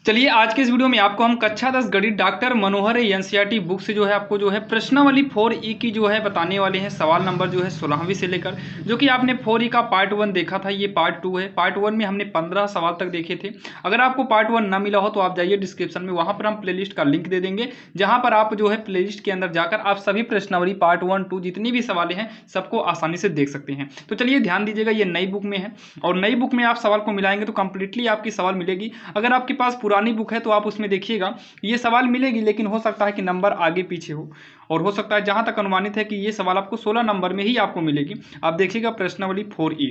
चलिए आज के इस वीडियो में आपको हम कक्षा 10 गणित डॉक्टर मनोहर एनसीईआरटी बुक से जो है आपको जो है प्रश्नावली 4E की जो है बताने वाले हैं। सवाल नंबर जो है 16वीं से लेकर, जो कि आपने 4E का पार्ट 1 देखा था, ये पार्ट 2 है। पार्ट 1 में हमने 15 सवाल तक देखे थे। अगर आपको पार्ट 1 ना मिला हो तो आप जाइए डिस्क्रिप्शन में, वहां पर हम प्लेलिस्ट का लिंक दे देंगे, जहां पर आप जो है प्लेलिस्ट के अंदर जाकर आप सभी प्रश्नावली पार्ट 1 2 जितनी भी सवाल हैं सबको आसानी से देख सकते हैं। तो चलिए ध्यान दीजिएगा, ये नई बुक में है और नई बुक में आप सवाल को मिलाएंगे तो कंप्लीटली आपकी सवाल मिलेगी। अगर आपके पास पुरानी बुक है तो आप उसमें देखिएगा, ये सवाल मिलेगी लेकिन हो सकता है कि नंबर आगे पीछे हो, और हो सकता है जहां तक अनुमानित है कि ये सवाल आपको 16 नंबर में ही आपको मिलेगी। आप देखिएगा प्रश्नावली 4E।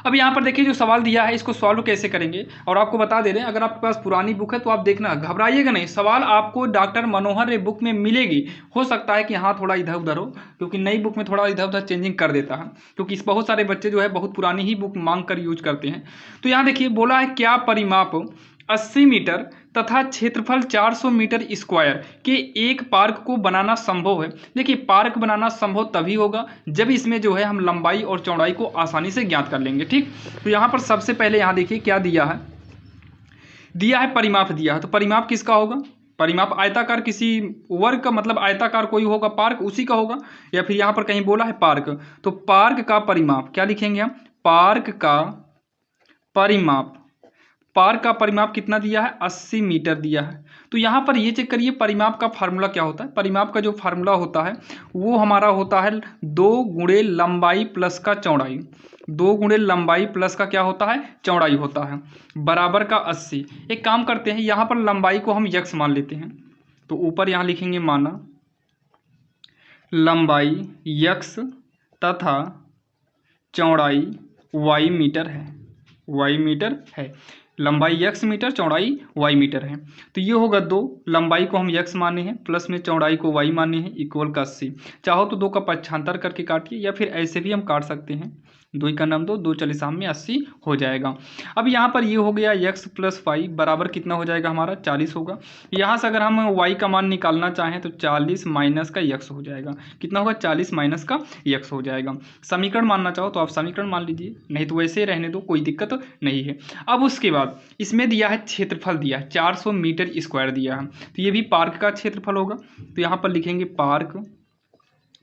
अब यहाँ पर देखिए जो सवाल दिया है इसको सॉल्व कैसे करेंगे, और आपको बता दे रहे हैं अगर आपके पास पुरानी बुक है तो आप देखना, घबराइएगा नहीं, सवाल आपको डॉक्टर मनोहर बुक में मिलेगी। हो सकता है कि हाँ थोड़ा इधर उधर हो, क्योंकि नई बुक में थोड़ा इधर उधर चेंजिंग कर देता है, क्योंकि इस बहुत सारे बच्चे जो है बहुत पुरानी ही बुक मांग कर यूज करते हैं। तो यहाँ देखिए बोला है क्या परिमाप 80 मीटर तथा क्षेत्रफल 400 मीटर स्क्वायर के एक पार्क को बनाना संभव है। देखिए पार्क बनाना संभव तभी होगा जब इसमें जो है हम लंबाई और चौड़ाई को आसानी से ज्ञात कर लेंगे। ठीक, तो यहाँ पर सबसे पहले यहाँ देखिए क्या दिया है, परिमाप दिया है। तो परिमाप किसका होगा? परिमाप आयताकार किसी वर्ग का, मतलब आयताकार कोई होगा पार्क उसी का होगा, या फिर यहाँ पर कहीं बोला है पार्क, तो पार्क का परिमाप क्या लिखेंगे हम? पार्क का परिमाप, पार्क का परिमाप कितना दिया है? 80 मीटर दिया है। तो यहाँ पर ये चेक करिए परिमाप का फार्मूला क्या होता है। परिमाप का जो फार्मूला होता है वो हमारा होता है 2 गुणे लंबाई प्लस का चौड़ाई। 2 गुणे लंबाई प्लस का क्या होता है? चौड़ाई होता है, बराबर का 80। एक काम करते हैं, यहाँ पर लंबाई को हम यक्स मान लेते हैं, तो ऊपर यहाँ लिखेंगे माना लंबाई यक्स तथा चौड़ाई वाई मीटर है। वाई मीटर है, लंबाई x मीटर, चौड़ाई y मीटर है। तो ये होगा 2, लंबाई को हम x माने हैं प्लस में चौड़ाई को y माने हैं, इक्वल का 80। चाहो तो 2 का पक्षांतर करके काटिए, या फिर ऐसे भी हम काट सकते हैं, 2 का नाम 2, 2 चले साम में 80 हो जाएगा। अब यहाँ पर ये हो गया x प्लस वाई बराबर कितना हो जाएगा हमारा? 40 होगा। यहाँ से अगर हम y का मान निकालना चाहें तो 40 माइनस का x हो जाएगा। कितना होगा? 40 माइनस का x हो जाएगा। समीकरण मानना चाहो तो आप समीकरण मान लीजिए, नहीं तो वैसे रहने दो, कोई दिक्कत नहीं है। अब उसके बाद इसमें दिया है क्षेत्रफल, दिया है 400 मीटर स्क्वायर दिया है, तो ये भी पार्क का क्षेत्रफल होगा। तो यहाँ पर लिखेंगे पार्क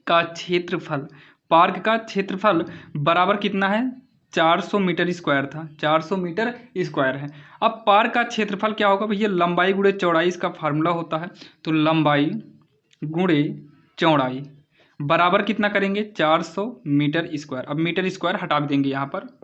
का क्षेत्रफल, पार्क का क्षेत्रफल बराबर कितना है? 400 मीटर स्क्वायर था, 400 मीटर स्क्वायर है। अब पार्क का क्षेत्रफल क्या होगा भैया? लंबाई गुणे चौड़ाई इसका फार्मूला होता है, तो लंबाई गुणे चौड़ाई बराबर कितना करेंगे? 400 मीटर स्क्वायर। अब मीटर स्क्वायर हटा भी देंगे यहाँ पर।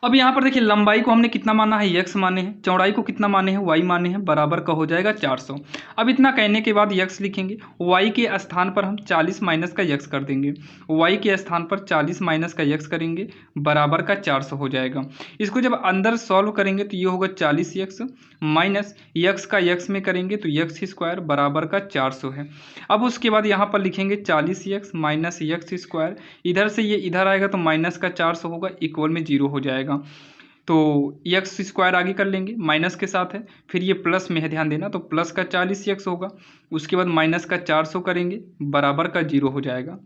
अब यहाँ पर देखिए लंबाई को हमने कितना माना है? x माने हैं, चौड़ाई को कितना माने हैं? y माने हैं, बराबर का हो जाएगा 400। अब इतना कहने के बाद x लिखेंगे, y के स्थान पर हम 40 माइनस का x कर देंगे, y के स्थान पर 40 माइनस का x करेंगे, बराबर का 400 हो जाएगा। इसको जब अंदर सॉल्व करेंगे तो ये होगा 40x माइनस x का x में करेंगे तो x स्क्वायर बराबर का 400 है। अब उसके बाद यहाँ पर लिखेंगे 40x माइनस x स्क्वायर, इधर से ये इधर आएगा तो माइनस का 400 होगा, इक्वल में 0 हो जाएगा। तो x स्क्वायर आगे कर लेंगे, माइनस के साथ है, फिर ये प्लस में है, ध्यान देना, तो प्लस का 40x होगा, उसके बाद माइनस का 400 करेंगे, बराबर का 0 हो जाएगा।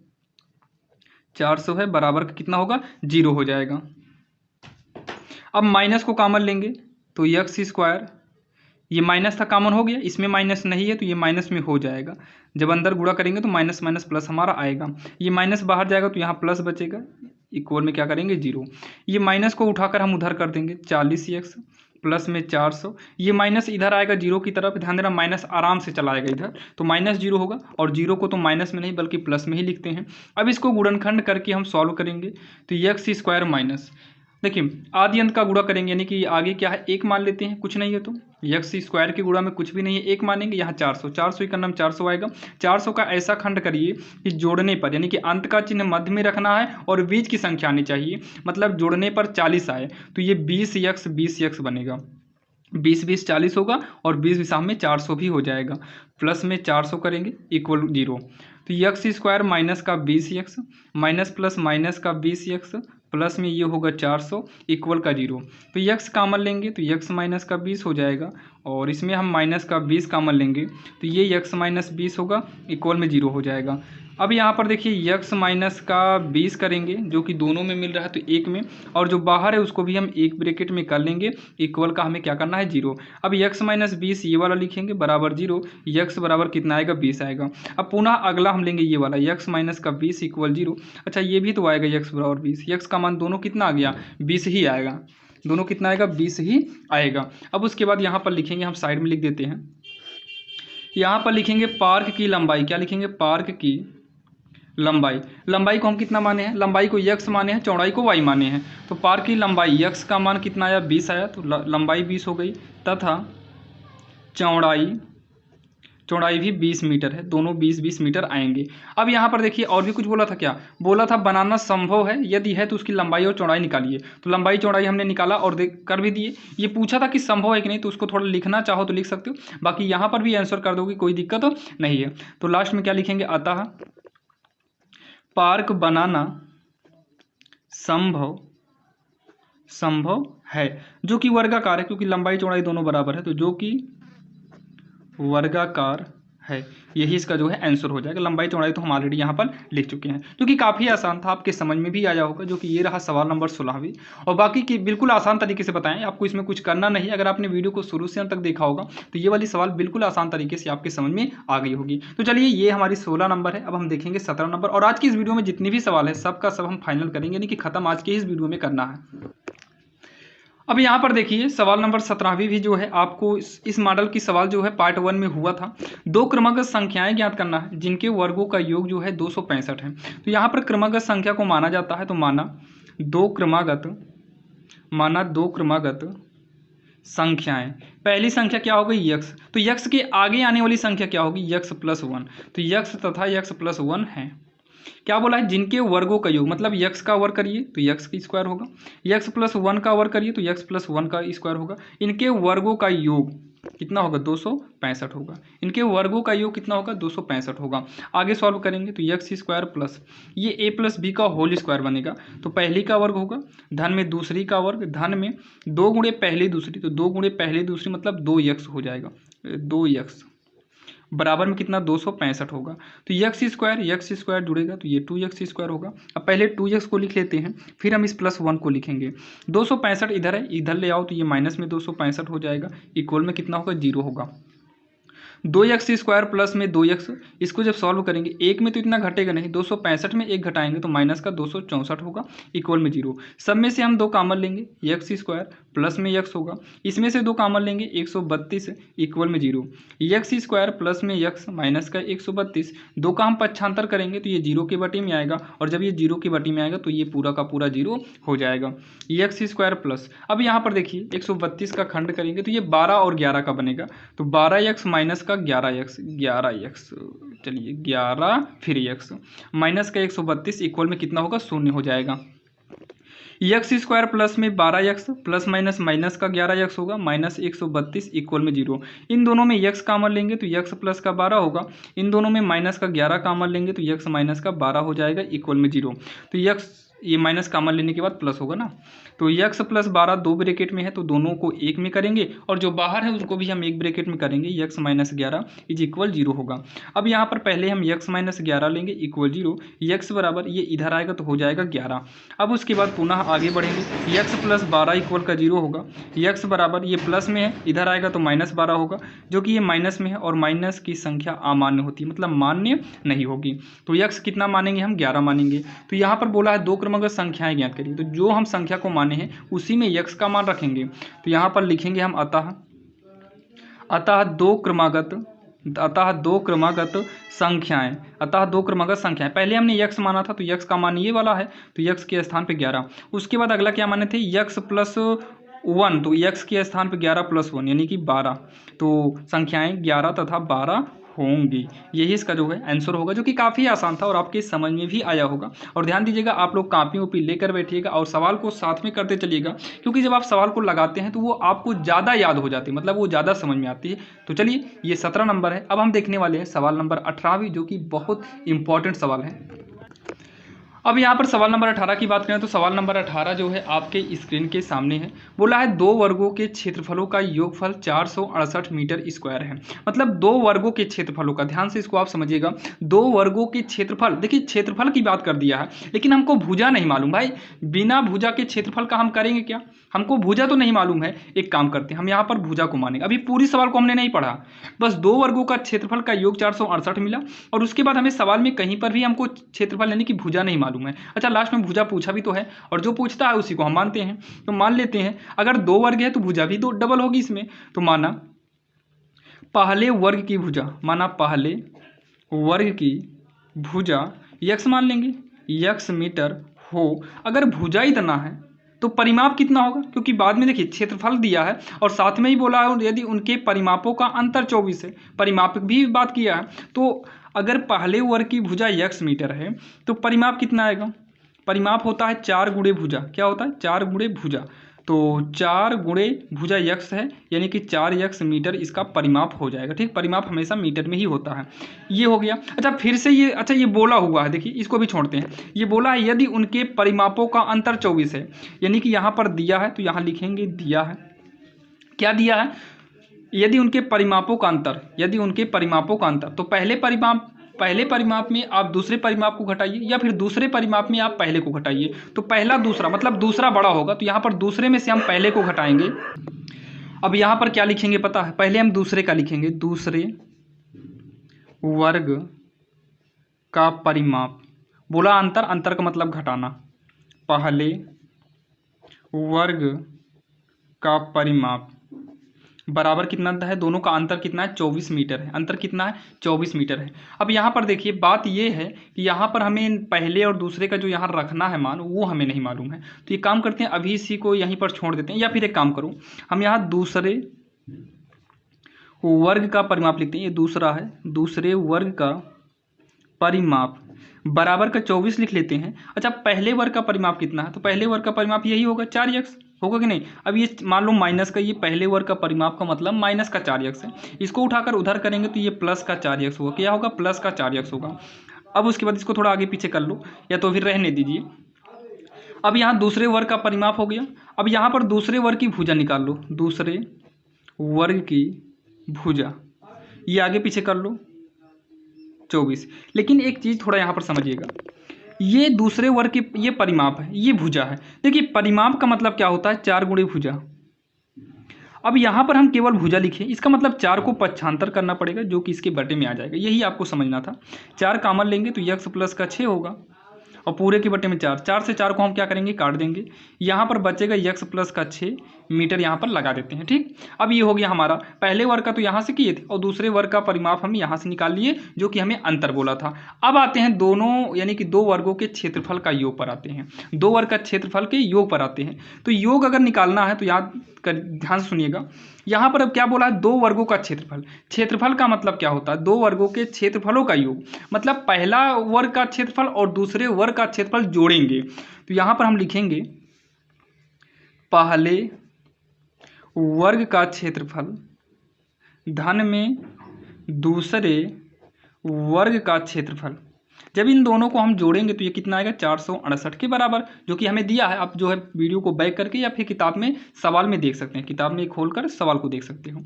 400 है, बराबर का कितना होगा? 0 हो जाएगा। अब माइनस को कॉमन लेंगे तो x स्क्वायर, ये माइनस था कॉमन हो गया, इसमें माइनस नहीं है तो ये माइनस में हो जाएगा। जब अंदर गुणा करेंगे तो माइनस माइनस प्लस हमारा आएगा, ये माइनस बाहर जाएगा तो यहाँ प्लस बचेगा, इक्वल में क्या करेंगे? 0। ये माइनस को उठाकर हम उधर कर देंगे, 40x प्लस में 400, ये माइनस इधर आएगा 0 की तरफ, ध्यान देना माइनस आराम से चला आएगा इधर, तो माइनस 0 होगा, और 0 को तो माइनस में नहीं बल्कि प्लस में ही लिखते हैं। अब इसको गुणनखंड करके हम सॉल्व करेंगे तो x स्क्वायर माइनस, देखिए आदि अंत का गुणा करेंगे, यानी कि आगे क्या है? 1 मान लेते हैं, कुछ नहीं है तो x स्क्वायर के गुणा में कुछ भी नहीं है, 1 मानेंगे, यहाँ 400, 400 का नाम 400 आएगा। 400 का ऐसा खंड करिए कि जोड़ने पर, यानी कि अंत का चिन्ह मध्य में रखना है और बीच की संख्या आनी चाहिए, मतलब जोड़ने पर 40 आए तो ये 20x बनेगा, 20 40 होगा, और 20 विषम में 400 भी हो जाएगा, प्लस में 400 करेंगे, इक्वल 0। तो x स्क्वायर माइनस का 20x माइनस प्लस माइनस का 20x प्लस में ये होगा 400, इक्वल का 0। तो x कॉमन लेंगे तो x माइनस का 20 हो जाएगा, और इसमें हम माइनस का 20 कॉमन लेंगे तो ये x माइनस 20 होगा, इक्वल में 0 हो जाएगा। अब यहाँ पर देखिए यक्स माइनस का 20 करेंगे जो कि दोनों में मिल रहा है तो एक में, और जो बाहर है उसको भी हम एक ब्रैकेट में कर लेंगे, इक्वल का हमें क्या करना है 0। अब यक्स माइनस 20 ये वाला लिखेंगे बराबर 0, यक्स बराबर कितना आएगा 20 आएगा। अब पुनः अगला हम लेंगे ये वाला यक्स माइनस का 20 इक्वल 0। अच्छा ये भी तो आएगा यक्स बराबर 20, यक्स का मान दोनों कितना आ गया 20 ही आएगा, दोनों कितना आएगा 20 ही आएगा। अब उसके बाद यहाँ पर लिखेंगे, हम साइड में लिख देते हैं, यहाँ पर लिखेंगे पार्क की लंबाई, क्या लिखेंगे पार्क की लंबाई। लंबाई को हम कितना माने हैं, लंबाई को यक्स माने हैं, चौड़ाई को वाई माने हैं। तो पार्क की लंबाई यक्स का मान कितना आया 20 आया, तो लंबाई 20 हो गई, तथा चौड़ाई भी 20 मीटर है, दोनों 20-20 मीटर आएंगे। अब यहाँ पर देखिए और भी कुछ बोला था, क्या बोला था बनाना संभव है, यदि है तो उसकी लंबाई और चौड़ाई निकालिए। तो लंबाई चौड़ाई हमने निकाला और देख कर भी दिए। ये पूछा था कि संभव है कि नहीं, तो उसको थोड़ा लिखना चाहो तो लिख सकते हो, बाकी यहाँ पर भी आंसर कर दोगे, कोई दिक्कत नहीं है। तो लास्ट में क्या लिखेंगे, अतः पार्क बनाना संभव है, जो कि वर्गाकार है, क्योंकि लंबाई चौड़ाई दोनों बराबर है, तो जो कि वर्गाकार है, यही इसका जो है आंसर हो जाएगा। लंबाई चौड़ाई तो हम ऑलरेडी यहाँ पर लिख चुके हैं, जो कि काफ़ी आसान था, आपके समझ में भी आया होगा, जो कि ये रहा सवाल नंबर 16वीं। और बाकी की बिल्कुल आसान तरीके से बताएं, आपको इसमें कुछ करना नहीं। अगर आपने वीडियो को शुरू से अंत तक देखा होगा तो ये वाली सवाल बिल्कुल आसान तरीके से आपके समझ में आ गई होगी। तो चलिए ये हमारी 16 नंबर है, अब हम देखेंगे 17 नंबर। और आज की इस वीडियो में जितनी भी सवाल है सबका सब हम फाइनल करेंगे, यानी कि खत्म आज के इस वीडियो में करना है। अब यहाँ पर देखिए सवाल नंबर 17वीं भी जो है आपको इस मॉडल की सवाल जो है पार्ट 1 में हुआ था। दो क्रमागत संख्याएं ज्ञात करना है जिनके वर्गों का योग जो है 265 है। तो यहाँ पर क्रमागत संख्या को माना जाता है, तो माना दो क्रमागत संख्याएं। पहली संख्या क्या हो गई यक्स, तो यक्स के आगे आने वाली संख्या क्या होगी यक्स प्लस 1। तो यक्स तथा यक्स प्लस 1 है, क्या बोला है जिनके वर्गों का योग, मतलब यक्स का वर्ग करिए तो यक्स की स्क्वायर होगा, यक्स प्लस 1 का वर्ग करिए तो यक्स प्लस 1 का स्क्वायर होगा। इनके वर्गों का योग कितना होगा 265 होगा, इनके वर्गों का योग कितना होगा 265 होगा। आगे सॉल्व करेंगे तो यक्स स्क्वायर प्लस ये ए प्लस बी का होल स्क्वायर बनेगा, तो पहली का वर्ग होगा, धन में दूसरी का वर्ग, धन में 2 गुणे पहली दूसरी, तो 2 गुणे पहली दूसरी मतलब 2 यक्स हो जाएगा, 2 यक्स बराबर में कितना 265 होगा। तो यक्स स्क्वायर जुड़ेगा तो ये 2x स्क्वायर होगा। अब पहले 2x को लिख लेते हैं, फिर हम इस प्लस 1 को लिखेंगे। 265 इधर है, इधर ले आओ तो ये माइनस में 265 हो जाएगा, इक्वल में कितना होगा 0 होगा। 2x स्क्वायर प्लस में 2x, इसको जब सॉल्व करेंगे एक में तो इतना घटेगा नहीं, 265 में एक घटाएंगे तो माइनस का 264 होगा, इक्वल में 0। सब में से हम 2 कॉमन लेंगे, एक्स स्क्वायर प्लस में x होगा, इसमें से 2 कॉमन लेंगे 132 इक्वल में 0। एक्स स्क्वायर प्लस में x माइनस का 132, 2 का हम पक्षांतर करेंगे तो ये 0 के बटे में आएगा, और जब ये 0 के बटे में आएगा तो ये पूरा का पूरा 0 हो जाएगा। एक्स स्क्वायर प्लस, अब यहाँ पर देखिए 132 का खंड करेंगे तो ये 12 और 11 का बनेगा, तो 12x माइनस का 11x, चलिए 11 फिर x माइनस का 132 इक्वल में कितना होगा 0 हो जाएगा। एक्स स्क्वायर प्लस में 12x प्लस माइनस माइनस का 11x होगा, माइनस 132 इक्वल में 0। इन दोनों में x कॉमन लेंगे तो x प्लस का 12 होगा, इन दोनों में माइनस का 11 कॉमन लेंगे तो x माइनस का 12 हो जाएगा, इक्वल में 0। तो x ये माइनस कॉमन लेने के बाद प्लस होगा ना, तो x प्लस 12 दो ब्रैकेट में है तो दोनों को एक में करेंगे, और जो बाहर है उसको भी हम एक ब्रैकेट में करेंगे, x माइनस 11 इज इक्वल 0 होगा। अब यहाँ पर पहले हम x माइनस 11 लेंगे इक्वल 0, x बराबर ये इधर आएगा तो हो जाएगा 11। अब उसके बाद पुनः आगे बढ़ेंगे, x प्लस 12 इक्वल का 0 होगा, x बराबर ये प्लस में है इधर आएगा तो माइनस 12 होगा, जो कि ये माइनस में है और माइनस की संख्या अमान्य होती है, मतलब मान्य नहीं होगी। तो x कितना मानेंगे हम 11 मानेंगे। तो यहाँ पर बोला है दो क्रमागत संख्याएं ज्ञात करिए, तो जो हम संख्या को माने हैं उसी में x का मान रखेंगे। तो यहाँ पर लिखेंगे हम अतः दो क्रमागत संख्याएं, पहले हमने x माना था तो x का मान ये वाला है, तो x के स्थान पे 11। उसके बाद अगला क्या माने थे x प्लस 1, तो x के स्थान पे 11 प्लस 1 यानी कि 12, तो संख्याएं 11 तथा 12 होंगी। यही इसका जो है आंसर होगा, जो कि काफ़ी आसान था और आपके समझ में भी आया होगा। और ध्यान दीजिएगा आप लोग कापी उपी लेकर बैठिएगा और सवाल को साथ में करते चलिएगा, क्योंकि जब आप सवाल को लगाते हैं तो वो आपको ज़्यादा याद हो जाती है, मतलब वो ज़्यादा समझ में आती है। तो चलिए ये 17 नंबर है। अब हम देखने वाले हैं सवाल नंबर 18वीं, जो कि बहुत इंपॉर्टेंट सवाल है। अब यहाँ पर सवाल नंबर 18 की बात करें तो सवाल नंबर 18 जो है आपके स्क्रीन के सामने है। बोला है दो वर्गों के क्षेत्रफलों का योगफल 468 मीटर स्क्वायर है। मतलब दो वर्गों के क्षेत्रफलों का, ध्यान से इसको आप समझिएगा, दो वर्गों के क्षेत्रफल, देखिए क्षेत्रफल की बात कर दिया है लेकिन हमको भुजा नहीं मालूम भाई। बिना भुजा के क्षेत्रफल का हम करेंगे क्या, हमको भुजा तो नहीं मालूम है। एक काम करते हैं, हम यहाँ पर भुजा को मानेंगे। अभी पूरी सवाल को हमने नहीं पढ़ा, बस दो वर्गों का क्षेत्रफल का योग 468 मिला और उसके बाद हमें सवाल में कहीं पर भी हमको क्षेत्रफल यानी कि भुजा नहीं मालूम है। अच्छा, लास्ट में भुजा पूछा भी तो है और जो पूछता है उसी को हम मानते हैं। तो मान लेते हैं अगर दो वर्ग है तो भुजा भी दो डबल होगी इसमें। तो माना पहले वर्ग की भुजा, माना पहले वर्ग की भुजा यक्स मान लेंगे, यक्स मीटर हो। अगर भुजा इतना है तो परिमाप कितना होगा, क्योंकि बाद में देखिए क्षेत्रफल दिया है और साथ में ही बोला है यदि उनके परिमापों का अंतर 24 है, परिमाप भी बात किया है। तो अगर पहले वर्ग की भुजा यक्स मीटर है तो परिमाप कितना आएगा, परिमाप होता है 4 गुणे भुजा। क्या होता है, 4 गुणे भुजा। तो 4 गुणे भुजा यक्स है यानी कि 4 यक्स मीटर इसका परिमाप हो जाएगा। ठीक, परिमाप हमेशा मीटर में ही होता है। ये हो गया। अच्छा, फिर से ये, अच्छा ये बोला हुआ है, देखिए इसको भी छोड़ते हैं। ये बोला है यदि उनके परिमापों का अंतर 24 है, यानी कि यहाँ पर दिया है तो यहाँ लिखेंगे दिया है। क्या दिया है, यदि उनके परिमापों का अंतर, यदि उनके परिमापों का अंतर, तो पहले परिमाप में आप दूसरे परिमाप को घटाइए या फिर दूसरे परिमाप में आप पहले को घटाइए। तो पहला दूसरा मतलब दूसरा बड़ा होगा, तो यहाँ पर दूसरे में से हम पहले को घटाएंगे। अब यहाँ पर क्या लिखेंगे पता है, पहले हम दूसरे का लिखेंगे, दूसरे वर्ग का परिमाप। बोला अंतर, अंतर का मतलब घटाना। पहले वर्ग का परिमाप बराबर कितना है, दोनों का अंतर कितना है, 24 मीटर है। अंतर कितना है, 24 मीटर है। अब यहाँ पर देखिए बात ये है कि यहाँ पर हमें पहले और दूसरे का जो यहाँ रखना है मान, वो हमें नहीं मालूम है। तो ये काम करते हैं, अभी इसी को यहीं पर छोड़ देते हैं, या फिर एक काम करो, हम यहाँ दूसरे वर्ग का परिमाप लिखते हैं। ये दूसरा है, दूसरे वर्ग का परिमाप बराबर का 24 लिख लेते हैं। अच्छा, पहले वर्ग का परिमाप कितना है, तो पहले वर्ग का परिमाप यही होगा, 4x होगा कि नहीं। अब ये मान लो माइनस का, ये पहले वर्ग का परिमाप का मतलब माइनस का 4x है। इसको उठाकर उधर करेंगे तो ये प्लस का 4x होगा। क्या होगा, प्लस का 4x होगा। अब उसके बाद इसको थोड़ा आगे पीछे कर लो या तो फिर रहने दीजिए। अब यहाँ दूसरे वर्ग का परिमाप हो गया। अब यहाँ पर दूसरे वर्ग की भुजा निकाल लो, दूसरे वर्ग की भुजा, ये आगे पीछे कर लो 24। लेकिन एक चीज़ थोड़ा यहाँ पर समझिएगा, ये दूसरे वर्ग के ये परिमाप है, ये भुजा है। देखिए परिमाप का मतलब क्या होता है, 4 गुणे भुजा। अब यहाँ पर हम केवल भुजा लिखें, इसका मतलब 4 को पक्षांतर करना पड़ेगा जो कि इसके बटे में आ जाएगा। यही आपको समझना था। 4 कॉमन लेंगे तो यक्स प्लस का 6 होगा और पूरे के बटे में 4, 4 से 4 को हम क्या करेंगे, काट देंगे। यहाँ पर बचेगा यक्स प्लस का 6 मीटर, यहाँ पर लगा देते हैं। ठीक, अब ये हो गया हमारा पहले वर्ग का, तो यहाँ से किए थे, और दूसरे वर्ग का परिमाप हम यहाँ से निकाल लिए जो कि हमें अंतर बोला था। अब आते हैं दोनों यानी कि दो वर्गों के क्षेत्रफल का योग पर आते हैं, दो वर्ग का क्षेत्रफल के योग पर आते हैं। तो योग अगर निकालना है तो याद कर, ध्यान से सुनिएगा। यहाँ पर अब क्या बोला है, दो वर्गों का क्षेत्रफल। क्षेत्रफल का मतलब क्या होता है, दो वर्गों के क्षेत्रफलों का योग। मतलब पहला वर्ग का क्षेत्रफल और दूसरे वर्ग का क्षेत्रफल जोड़ेंगे। तो यहाँ पर हम लिखेंगे पहले वर्ग का क्षेत्रफल धन में दूसरे वर्ग का क्षेत्रफल। जब इन दोनों को हम जोड़ेंगे तो ये कितना आएगा, 468 के बराबर, जो कि हमें दिया है। आप जो है वीडियो को बैक करके या फिर किताब में सवाल में देख सकते हैं, किताब में खोलकर सवाल को देख सकते हो।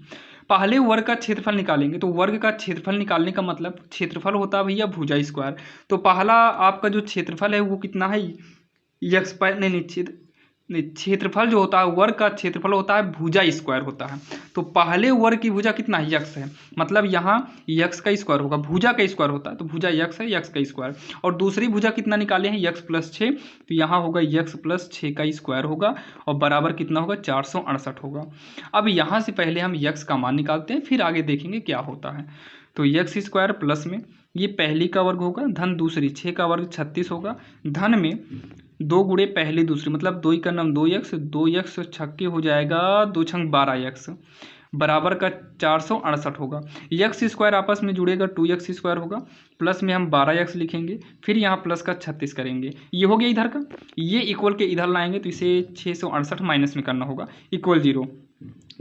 पहले वर्ग का क्षेत्रफल निकालेंगे, तो वर्ग का क्षेत्रफल निकालने का मतलब क्षेत्रफल होता है भैया भुजा स्क्वायर। तो पहला आपका जो क्षेत्रफल है वो कितना है, यक्स पर नहीं क्षेत्रफल जो होता है, वर्ग का क्षेत्रफल होता है भुजा स्क्वायर होता है। तो पहले वर्ग की भुजा कितना है, यक्स है, मतलब यहाँ यक्स का स्क्वायर होगा, भुजा का स्क्वायर होता है तो भुजा यक्स है, यक्स का स्क्वायर। और दूसरी भुजा कितना निकाले हैं, यक्स प्लस 6, तो यहाँ होगा यक्स प्लस 6 का स्क्वायर होगा और बराबर कितना होगा, 468 होगा। अब यहाँ से पहले हम यक्स का मान निकालते हैं, फिर आगे देखेंगे क्या होता है। तो यक्स स्क्वायर प्लस में ये पहली का वर्ग होगा, धन दूसरी, 6 का वर्ग 36 होगा, धन में 2 गुणे पहली दूसरी, मतलब 2 का नाम 2x, 2x छक्के हो जाएगा, 2 छंग 12x, बराबर का 468 होगा। एक्स स्क्वायर आपस में जुड़ेगा 2x स्क्वायर होगा, प्लस में हम 12x लिखेंगे, फिर यहाँ प्लस का 36 करेंगे, ये हो गया इधर का। ये इक्वल के इधर लाएंगे तो इसे 668 माइनस में करना होगा, इक्वल 0।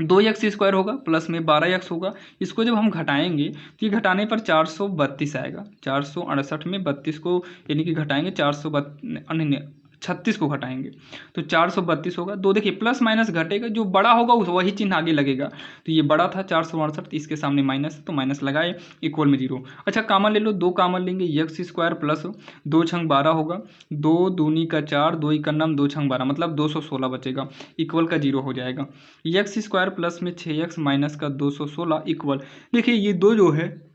2x स्क्वायर होगा प्लस में 12x होगा, इसको जब हम घटाएंगे तो ये घटाने पर 432 आएगा। 468 में 32 को यानी कि घटाएंगे 36 को घटाएंगे तो 432 होगा। दो देखिए प्लस माइनस घटेगा, जो बड़ा होगा उस वही चिन्ह आगे लगेगा। तो ये बड़ा था 468, तो इसके सामने माइनस, तो माइनस लगाए, इक्वल में 0। अच्छा कामन ले लो, 2 कामन लेंगे, एक्स स्क्वायर प्लस 2 छंग 12 होगा, 2 दूनी का 4, 2 इक्का 2 छंग 12 मतलब 216 बचेगा, इक्वल का 0 हो जाएगा। एक्स स्क्वायर प्लस में 6x माइनस का 216 इक्वल, देखिए ये 2 जो है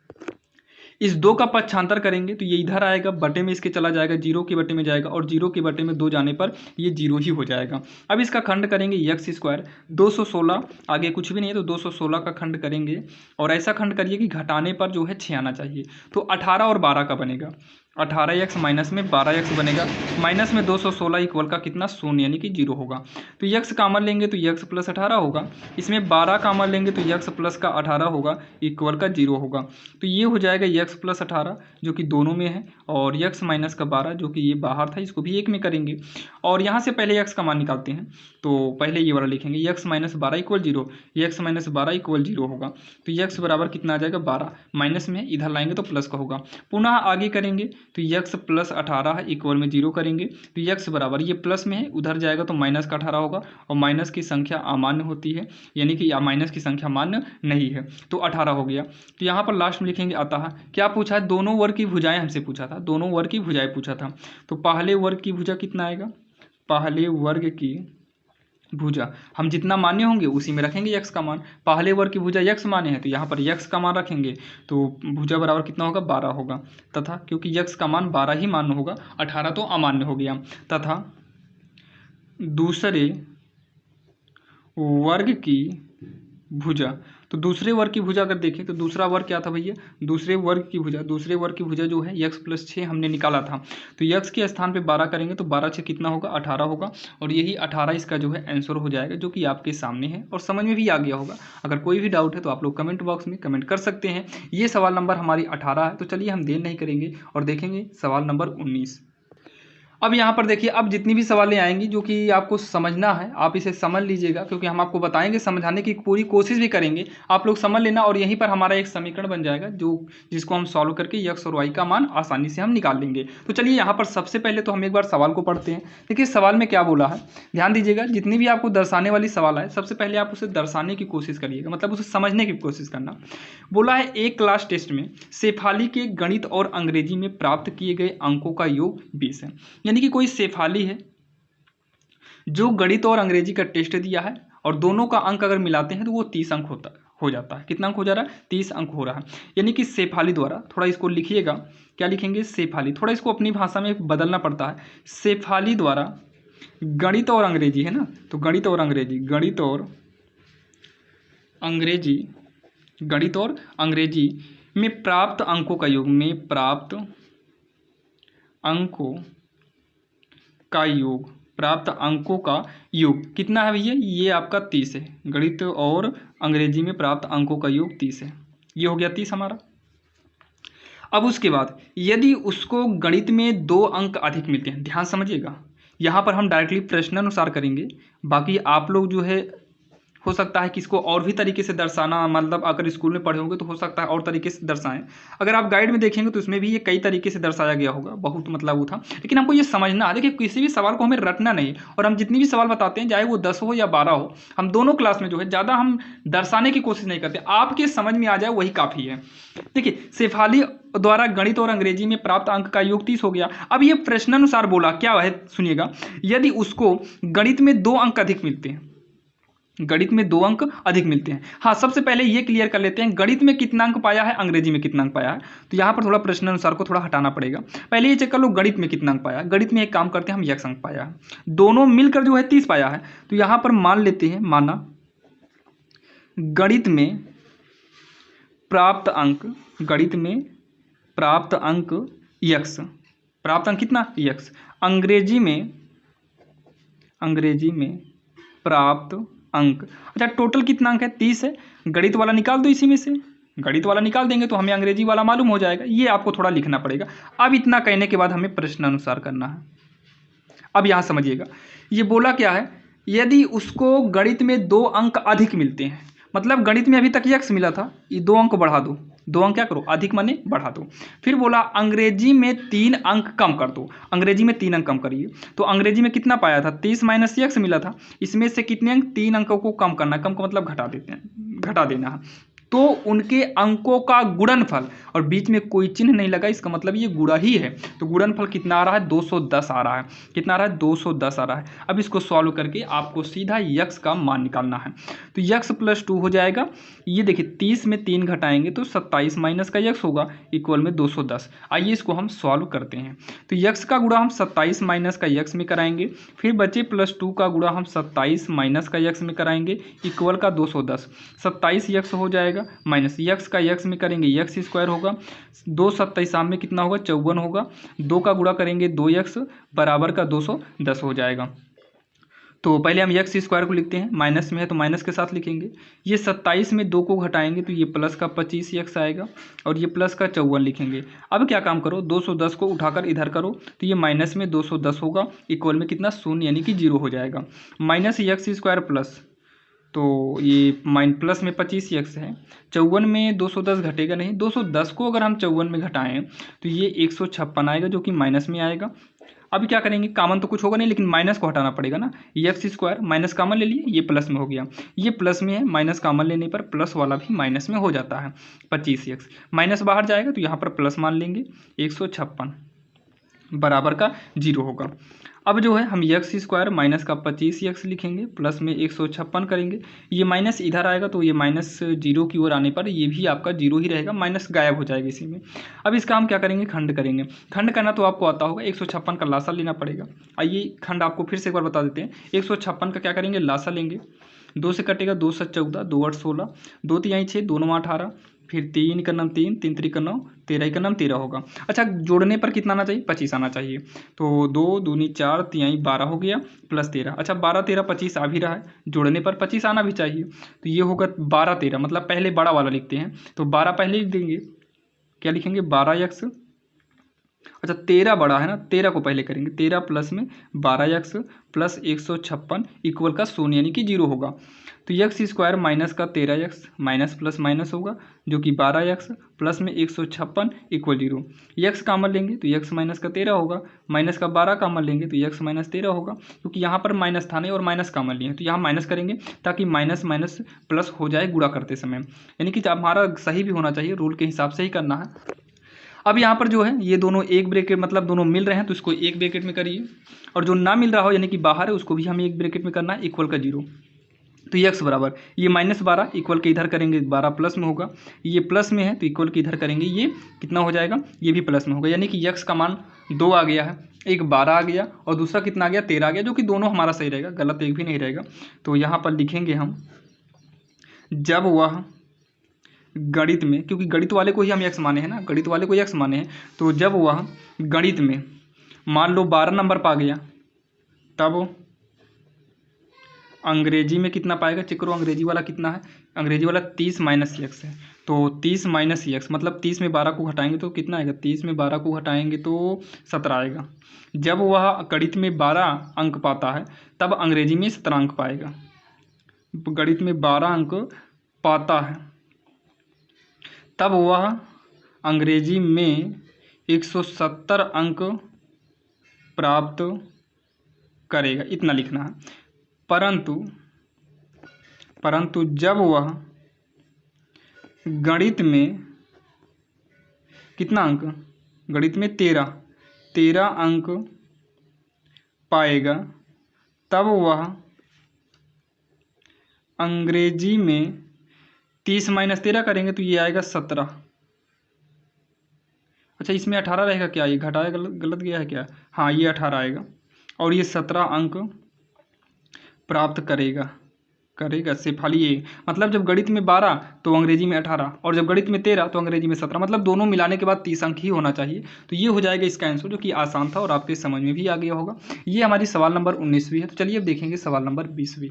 इस 2 का पक्षांतर करेंगे तो ये इधर आएगा, बटे में इसके चला जाएगा, 0 के बटे में जाएगा, और 0 के बटे में 2 जाने पर ये 0 ही हो जाएगा। अब इसका खंड करेंगे एक्स स्क्वायर 216, आगे कुछ भी नहीं है तो 216 का खंड करेंगे, और ऐसा खंड करिए कि घटाने पर जो है 6 आना चाहिए, तो 18 और 12 का बनेगा, 18x माइनस में 12x बनेगा, माइनस में 216 इक्वल का कितना 0 यानी कि 0 होगा। तो x कामन लेंगे तो x प्लस 18 होगा, इसमें 12 कामन लेंगे तो x प्लस का 18 होगा, इक्वल का 0 होगा। तो ये हो जाएगा x प्लस 18 जो कि दोनों में है, और x माइनस का 12 जो कि ये बाहर था, इसको भी एक में करेंगे, और यहाँ से पहले x का मान निकालते हैं, तो पहले ये वाला लिखेंगे x minus 12 equal 0, x minus 12 equal 0 होगा। तो x बराबर कितना आ जाएगा 12, माइनस में इधर लाएंगे तो प्लस का होगा, पुनः आगे करेंगे तो x प्लस 18 है, इक्वल में 0 करेंगे तो x बराबर, ये प्लस में है उधर जाएगा तो माइनस का 18 होगा, और माइनस की संख्या अमान्य होती है यानी कि माइनस की संख्या मान्य नहीं है, तो 18 हो गया। तो यहाँ पर लास्ट में लिखेंगे अतः क्या पूछा है, दोनों वर्ग की भुजाएं हमसे पूछा था, दोनों वर्ग की भुजाएं पूछा था, तो पहले वर्ग की भुजा कितना आएगा, पहले वर्ग की भुजा हम जितना मान्य होंगे उसी में रखेंगे x का मान, पहले वर्ग की भुजा x मान्य है तो यहाँ पर x का मान रखेंगे, तो भुजा बराबर कितना होगा 12 होगा, तथा क्योंकि x का मान 12 ही मान्य होगा, 18 तो अमान्य हो गया, तथा दूसरे वर्ग की भुजा, तो दूसरे वर्ग की भुजा अगर देखें तो दूसरा वर्ग क्या था भैया, दूसरे वर्ग की भुजा जो है x प्लस 6 हमने निकाला था, तो x के स्थान पे 12 करेंगे तो 12 6 कितना होगा 18 होगा, और यही 18 इसका जो है आंसर हो जाएगा, जो कि आपके सामने है और समझ में भी आ गया होगा। अगर कोई भी डाउट है तो आप लोग कमेंट बॉक्स में कमेंट कर सकते हैं। ये सवाल नंबर हमारी 18 है, तो चलिए हम देर नहीं करेंगे और देखेंगे सवाल नंबर 19। अब यहाँ पर देखिए, अब जितनी भी सवालें आएंगी जो कि आपको समझना है आप इसे समझ लीजिएगा, क्योंकि हम आपको बताएंगे, समझाने की पूरी कोशिश भी करेंगे, आप लोग समझ लेना, और यहीं पर हमारा एक समीकरण बन जाएगा जिसको हम सॉल्व करके x और y का मान आसानी से हम निकाल लेंगे। तो चलिए यहाँ पर सबसे पहले तो हम एक बार सवाल को पढ़ते हैं। देखिए सवाल में क्या बोला है, ध्यान दीजिएगा, जितनी भी आपको दर्शाने वाली सवाल है सबसे पहले आप उसे दर्शाने की कोशिश करिएगा, मतलब उसे समझने की कोशिश करना। बोला है एक क्लास टेस्ट में शेफाली के गणित और अंग्रेजी में प्राप्त किए गए अंकों का योग 20 है, यानी कि कोई शेफाली है जो गणित और अंग्रेजी का टेस्ट दिया है, और दोनों का अंक अगर मिलाते हैं तो वो 30 अंक हो जाता है। कितना अंक हो जा रहा है, 30 अंक हो रहा है। यानी कि शेफाली द्वारा, थोड़ा इसको लिखिएगा, क्या लिखेंगे शेफाली, थोड़ा इसको अपनी भाषा में बदलना पड़ता है, शेफाली द्वारा गणित और अंग्रेजी है ना, तो गणित और अंग्रेजी में प्राप्त अंकों का योग, प्राप्त अंकों का योग कितना है भैया, ये आपका 30 है। गणित और अंग्रेजी में प्राप्त अंकों का योग 30 है, ये हो गया 30 हमारा। अब उसके बाद यदि उसको गणित में 2 अंक अधिक मिलते हैं, ध्यान समझिएगा, यहाँ पर हम डायरेक्टली प्रश्नानुसार करेंगे, बाकी आप लोग जो है हो सकता है कि इसको और भी तरीके से दर्शाना, मतलब अगर स्कूल में पढ़े होंगे तो हो सकता है और तरीके से दर्शाएं, अगर आप गाइड में देखेंगे तो उसमें भी ये कई तरीके से दर्शाया गया होगा, बहुत मतलब वो था, लेकिन हमको ये समझना है। देखिए किसी भी सवाल को हमें रटना नहीं, और हम जितनी भी सवाल बताते हैं चाहे वो 10 हो या 12 हो, हम दोनों क्लास में जो है ज़्यादा हम दर्शाने की कोशिश नहीं करते, आपके समझ में आ जाए वही काफ़ी है। देखिए शेफाली द्वारा गणित और अंग्रेजी में प्राप्त अंक का योग 30 हो गया। अब ये प्रश्नानुसार बोला, क्या है सुनिएगा, यदि उसको गणित में 2 अंक अधिक मिलते हैं, गणित में 2 अंक अधिक मिलते हैं। हाँ सबसे पहले ये क्लियर कर लेते हैं, गणित में कितना अंक पाया है, अंग्रेजी में कितना अंक पाया है, तो यहाँ पर थोड़ा प्रश्नानुसार को थोड़ा हटाना पड़ेगा। पहले ये चेक कर लो गणित में कितना अंक पाया है, गणित में एक काम करते हैं हम x अंक पाया है, दोनों मिलकर जो है 30 पाया है, तो यहाँ पर मान लेते हैं, माना गणित में प्राप्त अंक x, प्राप्त अंक कितना x, अंग्रेजी में प्राप्त अंक। अच्छा टोटल कितना अंक है, 30 है। गणित वाला निकाल दो, इसी में से गणित वाला निकाल देंगे तो हमें अंग्रेजी वाला मालूम हो जाएगा। ये आपको थोड़ा लिखना पड़ेगा। अब इतना कहने के बाद हमें प्रश्नानुसार करना है। अब यहाँ समझिएगा, ये बोला क्या है, यदि उसको गणित में 2 अंक अधिक मिलते हैं, मतलब गणित में अभी तक यक्स मिला था, ये 2 अंक बढ़ा दो, 2 अंक क्या करो, अधिक माने बढ़ा दो। फिर बोला अंग्रेजी में 3 अंक कम कर दो, अंग्रेजी में 3 अंक कम करिए। तो अंग्रेजी में कितना पाया था, 30 माइनस यक्स मिला था, इसमें से कितने अंक, 3 अंकों को कम करना, कम का मतलब घटा देते हैं, घटा देना है। तो उनके अंकों का गुणनफल, और बीच में कोई चिन्ह नहीं लगा, इसका मतलब ये गुणा ही है। तो गुणनफल कितना आ रहा है, 210 आ रहा है। कितना आ रहा है, 210 आ रहा है। अब इसको सॉल्व करके आपको सीधा यक्स का मान निकालना है। तो यक्स प्लस 2 हो जाएगा। ये देखिए 30 में 3 घटाएंगे तो 27 माइनस का यक्स होगा, इक्वल में 210। आइए इसको हम सॉल्व करते हैं। तो यक्स का गुणा हम 27 माइनस का यक्स में कराएंगे, फिर बचे प्लस 2 का गुणा हम 27 माइनस का यक्स में कराएंगे, इक्वल का 210। 27 यक्स हो जाएगा, माइनस यक्स का यक्स में करेंगे यक्स स्क्वायर होगा, 2 27 में कितना होगा, 54 होगा। 2 का गुणा करेंगे 2 यक्स बराबर का 210 हो जाएगा। तो पहले हम यक्स स्क्वायर को लिखते हैं, माइनस में है तो माइनस के साथ लिखेंगे। ये 27 में 2 को घटाएंगे तो ये प्लस का 25 यक्स आएगा, और ये प्लस का 54 लिखेंगे। अब क्या काम करो, 210 को उठाकर इधर करो तो ये माइनस में 210 होगा, इक्वल में कितना, शून्य यानी कि 0 हो जाएगा। माइनस यक्स स्क्वायर प्लस, तो ये प्लस में 25 यक्स है, 54 में 210 घटेगा नहीं, 210 को अगर हम 54 में घटाएं तो ये 156 आएगा, जो कि माइनस में आएगा। अभी क्या करेंगे, कामन तो कुछ होगा नहीं, लेकिन माइनस को हटाना पड़ेगा ना। यक्स स्क्वायर माइनस कामन ले लिए, ये प्लस में हो गया, ये प्लस में है, माइनस कामन लेने पर प्लस वाला भी माइनस में हो जाता है। 25 यक्स माइनस बाहर जाएगा तो यहाँ पर प्लस मान लेंगे, 156 बराबर का 0 होगा। अब जो है हम यक्स स्क्वायर माइनस का 25 यक्स लिखेंगे, प्लस में 156 करेंगे, ये माइनस इधर आएगा तो ये माइनस 0 की ओर आने पर ये भी आपका 0 ही रहेगा, माइनस गायब हो जाएगा इसी में। अब इसका हम क्या करेंगे, खंड करेंगे। खंड करना तो आपको आता होगा, 156 का लासा लेना पड़ेगा। आइए खंड आपको फिर से एक बार बता देते हैं। 156 का क्या करेंगे, लासा लेंगे, 2 से कटेगा, 2 7 14, 2 8 16, 2 3 6, 2 9 18, फिर 3 का नाम 3, 3 3 का 9, 13 का नाम 13 होगा। अच्छा जोड़ने पर कितना आना चाहिए, 25 आना चाहिए। तो 2 दूनी 4 3 12 हो गया, प्लस 13। अच्छा 12 13 25 आ भी रहा है, जोड़ने पर 25 आना भी चाहिए। तो ये होगा 12 13, मतलब पहले बड़ा वाला लिखते हैं, तो 12 पहले लिख देंगे, क्या लिखेंगे, 12 यक्स। अच्छा 13 बड़ा है ना, 13 को पहले करेंगे, 13 प्लस में 12 यक्स प्लस 156 इक्वल का 0 यानी कि 0 होगा। तो यक्स स्क्वायर माइनस का 13 यक्स, माइनस प्लस माइनस होगा, जो कि 12 यक्स प्लस में 156 इक्वल 0। यक्स कामन लेंगे तो यक्स माइनस का 13 होगा, माइनस का 12 कामन लेंगे तो यक्स माइनस 13 होगा, क्योंकि यहाँ पर माइनस था नहीं और माइनस कामन लिए, तो यहाँ माइनस करेंगे ताकि माइनस माइनस प्लस हो जाए गुणा करते समय, यानी कि हमारा सही भी होना चाहिए, रूल के हिसाब से ही करना है। अब यहाँ पर जो है ये दोनों एक ब्रैकेट, मतलब दोनों मिल रहे हैं तो इसको एक ब्रैकेट में करिए, और जो ना मिल रहा हो यानी कि बाहर है उसको भी हमें एक ब्रैकेट में करना है, इक्वल का 0। तो यक्स बराबर ये -12 इक्वल के इधर करेंगे 12 प्लस में होगा, ये प्लस में है तो इक्वल के इधर करेंगे, ये कितना हो जाएगा, ये भी प्लस में होगा, यानी कि यक्स का मान 2 आ गया है, एक 12 आ गया और दूसरा कितना आ गया, 13 आ गया, जो कि दोनों हमारा सही रहेगा, गलत एक भी नहीं रहेगा। तो यहाँ पर लिखेंगे हम, जब वह गणित में, क्योंकि गणित वाले को ही हम यक्स माने हैं ना, गणित वाले को यक्स माने हैं, तो जब वह गणित में मान लो 12 नंबर पा गया, तब अंग्रेजी में कितना पाएगा, चेक करो अंग्रेजी वाला कितना है, अंग्रेजी वाला 30 माइनस यक्स है, तो 30 माइनस यक्स मतलब 30 में 12 को घटाएंगे तो कितना आएगा, 30 में 12 को घटाएंगे तो 17 आएगा। जब वह गणित में 12 अंक पाता है तब अंग्रेजी में 17 अंक पाएगा। गणित में 12 अंक पाता है तब वह अंग्रेजी में 170 अंक प्राप्त करेगा, इतना लिखना है। परंतु जब वह गणित में कितना अंक, गणित में 13 अंक पाएगा तब वह अंग्रेजी में 30 माइनस 13 करेंगे तो ये आएगा 17। अच्छा इसमें 18 रहेगा क्या, ये घटाया गलत गया है क्या, हाँ ये 18 आएगा, और ये 17 अंक प्राप्त करेगा से खाली ये, मतलब जब गणित में 12 तो अंग्रेजी में 18, और जब गणित में 13 तो अंग्रेजी में 17, मतलब दोनों मिलाने के बाद 30 अंक ही होना चाहिए। तो ये हो जाएगा इसका आंसर, जो कि आसान था और आपके समझ में भी आ गया होगा। ये हमारी सवाल नंबर 19वीं है। तो चलिए अब देखेंगे सवाल नंबर 20वीं।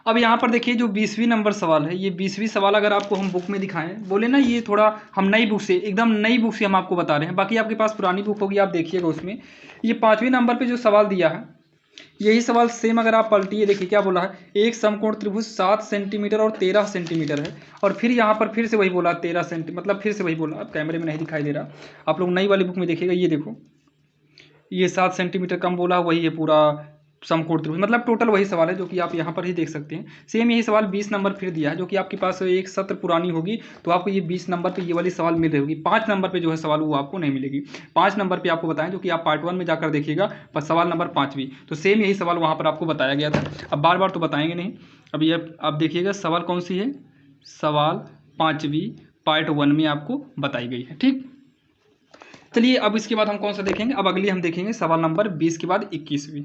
अब यहाँ पर देखिए जो 20वीं नंबर सवाल है, ये 20वीं सवाल अगर आपको हम बुक में दिखाएं, बोले ना ये थोड़ा हम नई बुक से, एकदम नई बुक से हम आपको बता रहे हैं, बाकी आपके पास पुरानी बुक होगी आप देखिएगा उसमें। ये 5वीं नंबर पे जो सवाल दिया है यही सवाल सेम अगर आप पलटिए, देखिए क्या बोला है, एक समकोण त्रिभुज 7 सेंटीमीटर और 13 सेंटीमीटर है, और फिर यहाँ पर फिर से वही बोला 13 सेंटी, मतलब फिर से वही बोला, अब कैमरे में नहीं दिखाई दे रहा, आप लोग नई वाली बुक में देखिएगा, ये देखो ये 7 सेंटीमीटर कम बोला, वही है पूरा समकोण त्रिभुज, मतलब टोटल वही सवाल है जो कि आप यहाँ पर ही देख सकते हैं। सेम यही सवाल 20 नंबर फिर दिया है, जो कि आपके पास एक सत्र पुरानी होगी तो आपको ये 20 नंबर पे ये वाली सवाल मिल रही होगी। 5 नंबर पे जो है सवाल वो आपको नहीं मिलेगी। 5 नंबर पे आपको बताएं, जो कि आप पार्ट 1 में जाकर देखिएगा, पर सवाल नंबर 5वीं, तो सेम यही सवाल वहाँ पर आपको बताया गया था। अब बार बार तो बताएंगे नहीं, अब ये आप देखिएगा सवाल कौन सी है, सवाल 5वीं पार्ट 1 में आपको बताई गई है। ठीक, चलिए अब इसके बाद हम कौन सा देखेंगे, अब अगली हम देखेंगे सवाल नंबर 20 के बाद 21वीं।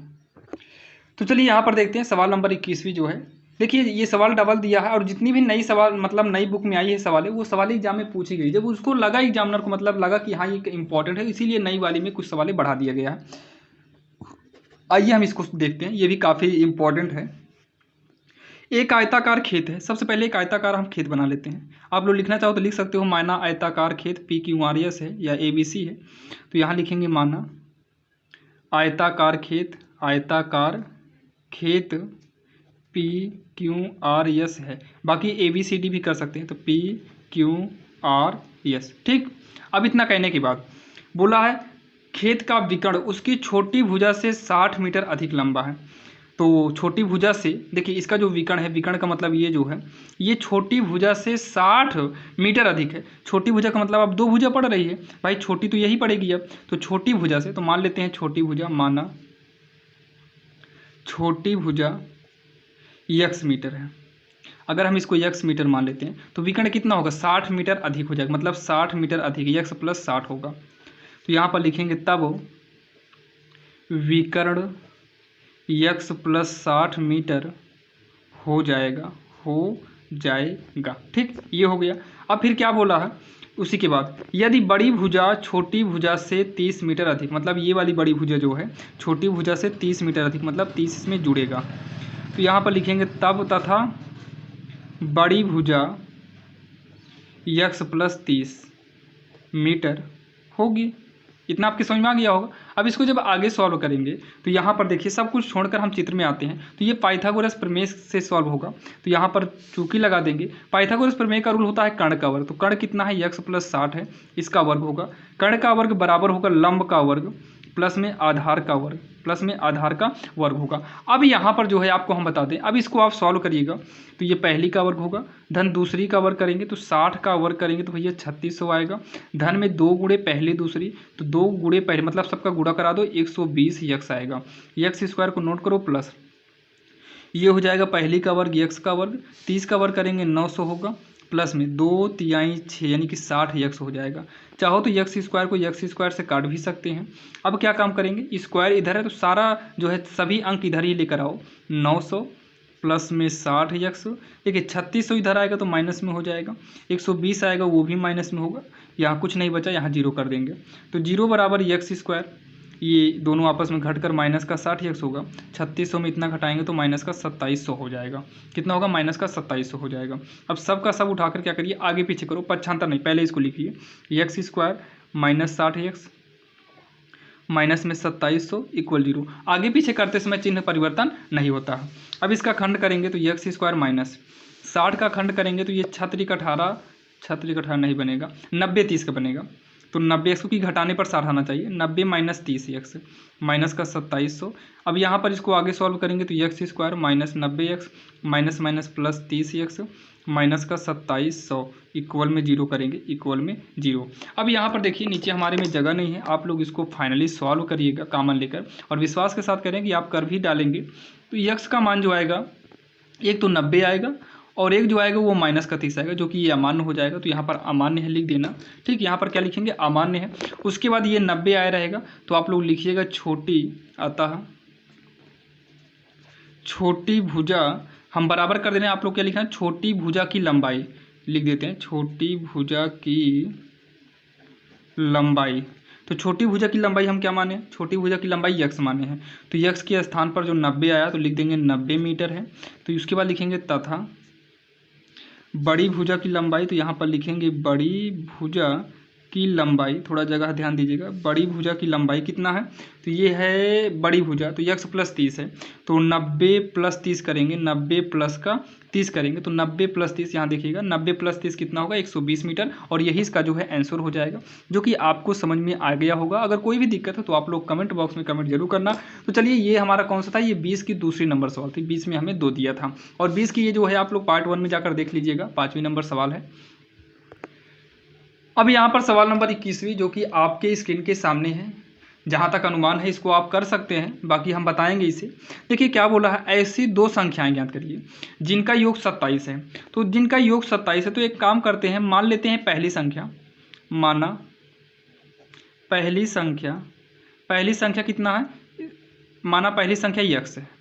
तो चलिए यहाँ पर देखते हैं सवाल नंबर 21वीं जो है, देखिए ये सवाल डबल दिया है, और जितनी भी नई सवाल मतलब नई बुक में आई है सवाल है, वो सवाल एग्जाम में पूछी गई, जब उसको लगा एग्जामिनर को मतलब लगा कि हाँ ये इंपॉर्टेंट है, इसीलिए नई वाली में कुछ सवाल बढ़ा दिया गया है। आइए हम इसको देखते हैं, ये भी काफ़ी इंपॉर्टेंट है। एक आयताकार खेत है, सबसे पहले एक आयताकार हम खेत बना लेते हैं। आप लोग लिखना चाहो तो लिख सकते हो, माना आयताकार खेत PQRS है या ABC है, तो यहाँ लिखेंगे माना आयताकार खेत, आयताकार खेत PQRS है, बाकी ABCD भी कर सकते हैं, तो PQRS। ठीक, अब इतना कहने के बाद बोला है खेत का विकर्ण उसकी छोटी भुजा से 60 मीटर अधिक लंबा है। तो छोटी भुजा से देखिए इसका जो विकर्ण है, विकर्ण का मतलब ये जो है, ये छोटी भुजा से 60 मीटर अधिक है। छोटी भुजा का मतलब अब 2 भुजा पड़ रही है भाई, छोटी तो यही पड़ेगी अब, तो छोटी भुजा से, तो मान लेते हैं छोटी भुजा, माना छोटी भुजा x मीटर है। अगर हम इसको x मीटर मान लेते हैं तो विकर्ण कितना होगा, 60 मीटर अधिक हो जाएगा, मतलब 60 मीटर अधिक, x + 60 होगा। तो यहाँ पर लिखेंगे तब विकर्ण x + 60 मीटर हो जाएगा, ठीक, ये हो गया। अब फिर क्या बोला है उसी के बाद, यदि बड़ी भुजा छोटी भुजा से 30 मीटर अधिक, मतलब ये वाली बड़ी भुजा जो है छोटी भुजा से 30 मीटर अधिक, मतलब 30 इसमें जुड़ेगा, तो यहाँ पर लिखेंगे तब तथा बड़ी भुजा x + 30 मीटर होगी। इतना आपके समझ में आ गया होगा। अब इसको जब आगे सॉल्व करेंगे तो यहाँ पर देखिए सब कुछ छोड़कर हम चित्र में आते हैं, तो ये पाइथागोरस प्रमेय से सॉल्व होगा, तो यहाँ पर चूंकि लगा देंगे। पाइथागोरस प्रमेय का रूल होता है कर्ण का वर्ग, तो कर्ण कितना है, x + 60 है, इसका वर्ग होगा। कर्ण का वर्ग बराबर होगा लंब का वर्ग प्लस में आधार का वर्ग, प्लस में आधार का वर्ग होगा। अब यहाँ पर जो है आपको हम बता दें, अब इसको आप सॉल्व करिएगा तो ये पहली का वर्ग होगा, धन दूसरी का वर्ग करेंगे तो 60 का वर्ग करेंगे तो भैया 3600 आएगा, धन में 2 गुणे पहली दूसरी, तो 2 गुणे पहले मतलब सबका गुणा करा दो, 120 x आएगा। x² को नोट करो, प्लस ये हो जाएगा पहली का वर्ग x का वर्ग, 30 का वर्ग करेंगे 900 होगा, प्लस में 2 तिहाई 6 यानी कि 60 हो जाएगा। चाहो तो x² को x² से काट भी सकते हैं। अब क्या काम करेंगे, स्क्वायर इधर है तो सारा जो है सभी अंक इधर ही लेकर आओ, 900 प्लस में 60x, देखिए 3600 इधर आएगा तो माइनस में हो जाएगा, 120 आएगा वो भी माइनस में होगा, यहाँ कुछ नहीं बचा, यहाँ 0 कर देंगे, तो 0 बराबर x², ये दोनों आपस में घटकर माइनस का 60x होगा, 3600 में इतना घटाएंगे तो माइनस का 2700 हो जाएगा। कितना होगा, माइनस का 2700 हो जाएगा। अब सब का सब उठाकर क्या करिए, आगे पीछे करो, पक्षांतर नहीं, पहले इसको लिखिए, x² - 60x माइनस में 2700 = 0। आगे पीछे करते समय चिन्ह परिवर्तन नहीं होता है। अब इसका खंड करेंगे तो x² - 60 का खंड करेंगे तो ये 18 नहीं बनेगा, 90 30 का बनेगा, तो 90x की घटाने पर 60 आना चाहिए, 90 - 30x माइनस का 2700। अब यहाँ पर इसको आगे सॉल्व करेंगे तो x² - 90x minus minus plus 30x minus का 2700 इक्वल में 0 करेंगे, इक्वल में 0। अब यहाँ पर देखिए नीचे हमारे में जगह नहीं है, आप लोग इसको फाइनली सॉल्व करिएगा कॉमन लेकर, और विश्वास के साथ करें कि आप कर भी डालेंगे तो x का मान जो आएगा, एक तो 90 आएगा और एक जो आएगा वो माइनस का 30 आएगा, जो कि ये अमान्य हो जाएगा, तो यहाँ पर अमान्य है लिख देना। ठीक, यहाँ पर क्या लिखेंगे, अमान्य है। उसके बाद ये 90 आया रहेगा तो आप लोग लिखिएगा छोटी, अतः छोटी भुजा, हम बराबर कर देना, आप लोग क्या लिखना है, छोटी भुजा की लंबाई, लिख देते हैं छोटी भुजा की लंबाई, तो छोटी भुजा की लंबाई हम क्या माने, छोटी भुजा की लंबाई यक्स माने हैं। तो यक्स के स्थान पर जो 90 आया तो लिख देंगे 90 मीटर है। तो उसके बाद लिखेंगे तथा बड़ी भुजा की लंबाई, तो यहाँ पर लिखेंगे बड़ी भुजा की लंबाई, थोड़ा जगह ध्यान दीजिएगा, बड़ी भुजा की लंबाई कितना है, तो ये है बड़ी भुजा, तो यक्स प्लस 30 है, तो 90 प्लस 30 करेंगे, 90 प्लस का 30 करेंगे, तो 90 प्लस 30 यहाँ देखिएगा, 90 प्लस 30 कितना होगा 120 मीटर, और यही इसका जो है आंसर हो जाएगा, जो कि आपको समझ में आ गया होगा। अगर कोई भी दिक्कत है तो आप लोग कमेंट बॉक्स में कमेंट जरूर करना। तो चलिए, ये हमारा कौन सा था, ये 20 की दूसरी नंबर सवाल थी, 20 में हमें 2 दिया था, और 20 की ये जो है आप लोग पार्ट 1 में जाकर देख लीजिएगा, 5वीं नंबर सवाल है। अब यहाँ पर सवाल नंबर 21वीं, जो कि आपके स्क्रीन के सामने है, जहाँ तक अनुमान है इसको आप कर सकते हैं, बाकी हम बताएंगे इसे। देखिए क्या बोला है, ऐसी 2 संख्याएं ज्ञात करिए जिनका योग 27 है। तो जिनका योग 27 है, तो एक काम करते हैं, मान लेते हैं पहली संख्या, माना पहली संख्या कितना है, माना पहली संख्या यक्स है।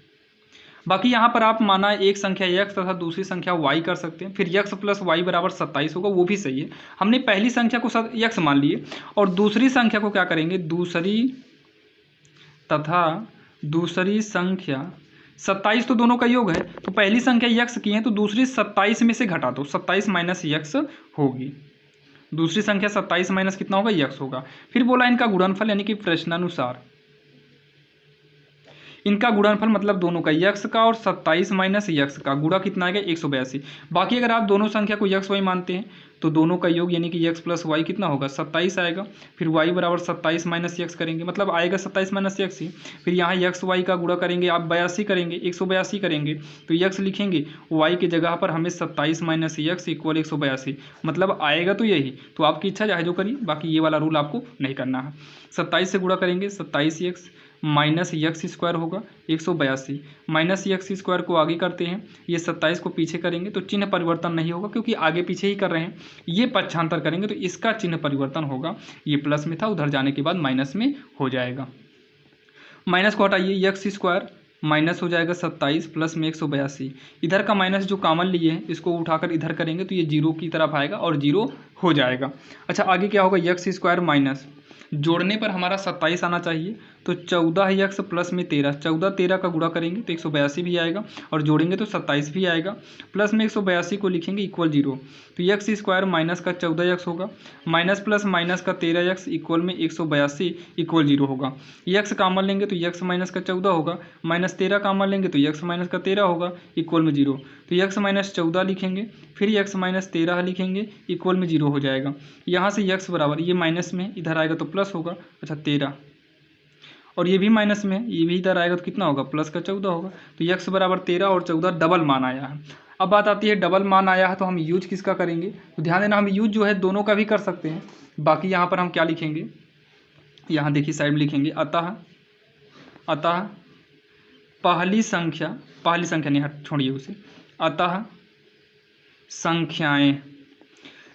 बाकी यहाँ पर आप माना एक संख्या यक्स तथा दूसरी संख्या वाई कर सकते हैं, फिर यक्स प्लस वाई बराबर 27 होगा, वो भी सही है। हमने पहली संख्या को यक्स मान लिए, और दूसरी संख्या को क्या करेंगे, दूसरी संख्या 27 तो दोनों का योग है, तो पहली संख्या यक्स की है, तो दूसरी 27 में से घटा दो, 27 माइनस यक्स होगी, दूसरी संख्या 27 माइनस कितना होगा, यक्स होगा। फिर बोला इनका गुणनफल, यानी कि प्रश्नानुसार इनका गुणनफल मतलब दोनों का यक्स का और 27 माइनस यक्स का गुणा कितना आएगा 182। बाकी अगर आप दोनों संख्या को यक्स वाई मानते हैं तो दोनों का योग यानी कि यक्स प्लस वाई कितना होगा 27 आएगा, फिर वाई बराबर 27 माइनस यक्स करेंगे, मतलब आएगा 27 माइनस यक्स ही, फिर यहाँ यक्स वाई का गुणा करेंगे आप 82 करेंगे, 182 करेंगे, तो यक्स लिखेंगे, वाई की जगह पर हमें 27 माइनस यक्स इक्वल 182, मतलब आएगा तो यही। तो आपकी इच्छा चाहे जो करिए, बाकी ये वाला रूल आपको नहीं करना है। 27 से गुणा करेंगे 27 यक्स माइनस यक्स स्क्वायर होगा 182, माइनस यक्स स्क्वायर को आगे करते हैं, ये 27 को पीछे करेंगे तो चिन्ह परिवर्तन नहीं होगा, क्योंकि आगे पीछे ही कर रहे हैं। ये पक्षांतर करेंगे तो इसका चिन्ह परिवर्तन होगा, ये प्लस में था, उधर जाने के बाद माइनस में हो जाएगा। माइनस को हटाइए, यक्स स्क्वायर माइनस हो जाएगा 27 प्लस में 182, इधर का माइनस जो कॉमन लिए हैं इसको उठाकर इधर करेंगे तो ये 0 की तरफ आएगा और 0 हो जाएगा। अच्छा, आगे क्या होगा, यक्स स्क्वायर माइनस जोड़ने पर हमारा 27 आना चाहिए, तो 14 यक्स प्लस में 13, 14 13 का गुणा करेंगे तो 182 भी आएगा, और जोड़ेंगे तो 27 भी आएगा, प्लस में 182 को लिखेंगे इक्वल 0, तो यक्स स्क्वायर माइनस का 14 यक्स होगा, माइनस प्लस माइनस का 13 यक्स इक्वल में 182 इक्वल 0 होगा। यक्स कामन लेंगे तो यक्स माइनस का 14 होगा, माइनस 13 कामन लेंगे तो यक्स माइनस का 13 होगा इक्वल में 0, तो यक्स माइनस 14 लिखेंगे, फिर यक्स माइनस 13 लिखेंगे इक्वल में 0 हो जाएगा। यहाँ से यक्स बराबर ये माइनस में इधर आएगा तो प्लस होगा, अच्छा 13, और ये भी माइनस में ये भी इधर आएगा तो कितना होगा, प्लस का 14 होगा, तो यक्स बराबर 13 और 14 डबल मान आया है। अब बात आती है डबल मान आया है तो हम यूज किसका करेंगे, तो ध्यान देना हम यूज जो है दोनों का भी कर सकते हैं। बाकी यहाँ पर हम क्या लिखेंगे, यहाँ देखिए साइड में लिखेंगे अतः पहली संख्या नहीं, हट छोड़िए उसे, अतः संख्याएं,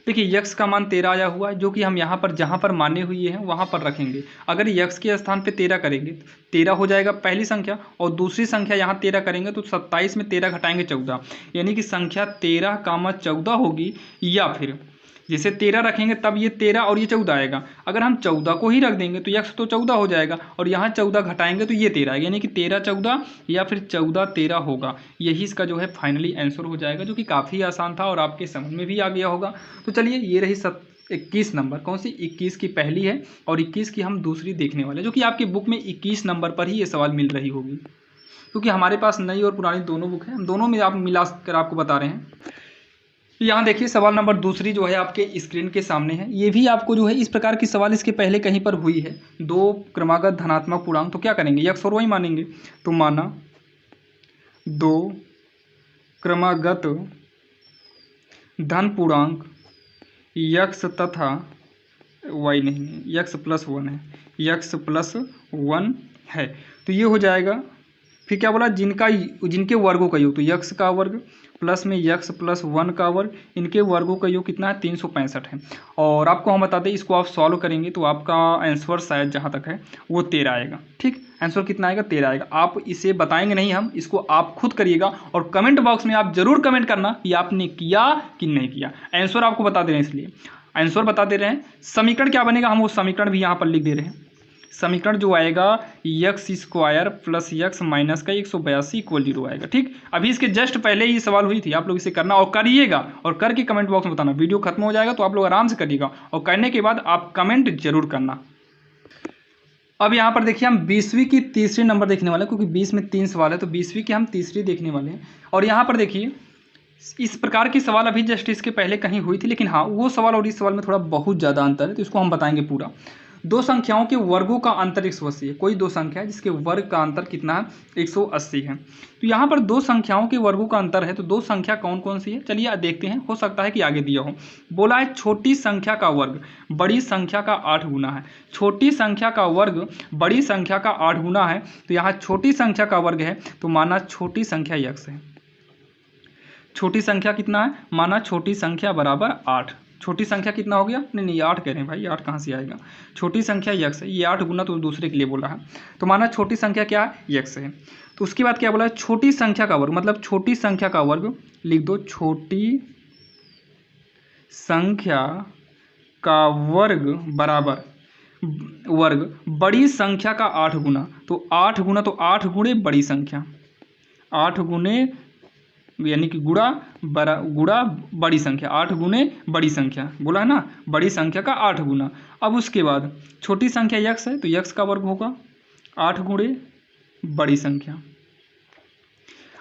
देखिए यक्स का मान 13 आया हुआ है, जो कि हम यहाँ पर जहाँ पर माने हुए हैं वहाँ पर रखेंगे। अगर यक्स के स्थान पे 13 करेंगे तो 13 हो जाएगा पहली संख्या, और दूसरी संख्या यहाँ 13 करेंगे तो 27 में 13 घटाएंगे 14, यानी कि संख्या 13,14 होगी, या फिर जैसे 13 रखेंगे तब ये 13 और ये 14 आएगा। अगर हम 14 को ही रख देंगे तो यक्स तो 14 हो जाएगा, और यहाँ 14 घटाएंगे तो ये 13 आएगा, यानी कि 13,14 या फिर 14,13 होगा। यही इसका जो है फाइनली आंसर हो जाएगा, जो कि काफ़ी आसान था और आपके समझ में भी आ गया होगा। तो चलिए, ये रही 21 नंबर, कौन सी 21 की पहली है और 21 की हम दूसरी देखने वाले, जो कि आपकी बुक में 21 नंबर पर ही ये सवाल मिल रही होगी, क्योंकि हमारे पास नई और पुरानी दोनों बुक है, हम दोनों में आप मिला कर आपको बता रहे हैं। यहाँ देखिए सवाल नंबर दूसरी जो है आपके स्क्रीन के सामने है। ये भी आपको जो है इस प्रकार की सवाल इसके पहले कहीं पर हुई है, 2 क्रमागत धनात्मक पूर्णांक, तो क्या करेंगे, यक्स और वाई मानेंगे, तो माना 2 क्रमागत धन पूर्णांक यक्स तथा वाई नहीं है, यक्स प्लस 1 है, यक्स प्लस 1 है, तो ये हो जाएगा। फिर क्या बोला, जिनके वर्गों का योग, तो यक्स का वर्ग प्लस में यक्स प्लस 1 का वर्ग, इनके वर्गों का योग कितना है 365 है। और आपको हम बता दें, इसको आप सॉल्व करेंगे तो आपका आंसर शायद जहाँ तक है वो 13 आएगा। ठीक, आंसर कितना आएगा, 13 आएगा। आप इसे बताएंगे नहीं, हम इसको आप खुद करिएगा, और कमेंट बॉक्स में आप जरूर कमेंट करना कि आपने किया कि नहीं किया। आंसर आपको बता दें इसलिए आंसर बता दे रहे हैं। समीकरण क्या बनेगा हम वो समीकरण भी यहाँ पर लिख दे रहे हैं। समीकरण जो आएगा x square plus x minus का 182 इक्वल 0 आएगा। ठीक, अभी इसके जस्ट पहले ही सवाल हुई थी, आप लोग इसे करना और करिएगा और करके कमेंट बॉक्स में बताना। वीडियो खत्म हो जाएगा तो आप लोग आराम से करिएगा और करने के बाद आप कमेंट जरूर करना। अब यहाँ पर देखिए हम 20वीं की तीसरी नंबर देखने वाले हैं, क्योंकि 20 में 3 सवाल है तो 20वीं की हम तीसरी देखने वाले हैं। और यहाँ पर देखिए इस प्रकार की सवाल अभी जस्ट इसके पहले कहीं हुई थी, लेकिन हाँ वो सवाल और इस सवाल में थोड़ा बहुत ज़्यादा अंतर है, तो इसको हम बताएंगे पूरा। दो संख्याओं के वर्गों का अंतर 180 है। कोई दो संख्या है जिसके वर्ग का अंतर कितना है, 180 है। तो यहाँ पर दो संख्याओं के वर्गों का अंतर है, तो दो संख्या कौन कौन सी है चलिए देखते हैं। हो सकता है कि आगे दिया हो। बोला है छोटी संख्या का वर्ग बड़ी संख्या का 8 गुना है। छोटी संख्या का वर्ग बड़ी संख्या का 8 गुना है, तो यहाँ छोटी संख्या का वर्ग है तो माना छोटी संख्या x है। छोटी संख्या कितना है, माना छोटी संख्या बराबर 8। छोटी संख्या कितना हो गया, नहीं 8 कह रहे हैं भाई, 8 कहाँ से आएगा। छोटी संख्या x है, ये 8 गुना तो दूसरे के लिए बोला है, तो माना छोटी संख्या क्या है, x है। तो उसके बाद क्या बोला है, छोटी संख्या का वर्ग, मतलब छोटी संख्या का वर्ग लिख दो, छोटी संख्या का वर्ग बराबर वर्ग बड़ी संख्या का 8 गुना। तो 8 गुना तो 8 गुणे बड़ी संख्या, 8 गुणे यानी कि गुड़ा बड़ी संख्या, 8 गुने बड़ी संख्या बोला है ना, बड़ी संख्या का 8 गुना। अब उसके बाद छोटी संख्या x है तो x का वर्ग होगा 8 गुणे बड़ी संख्या।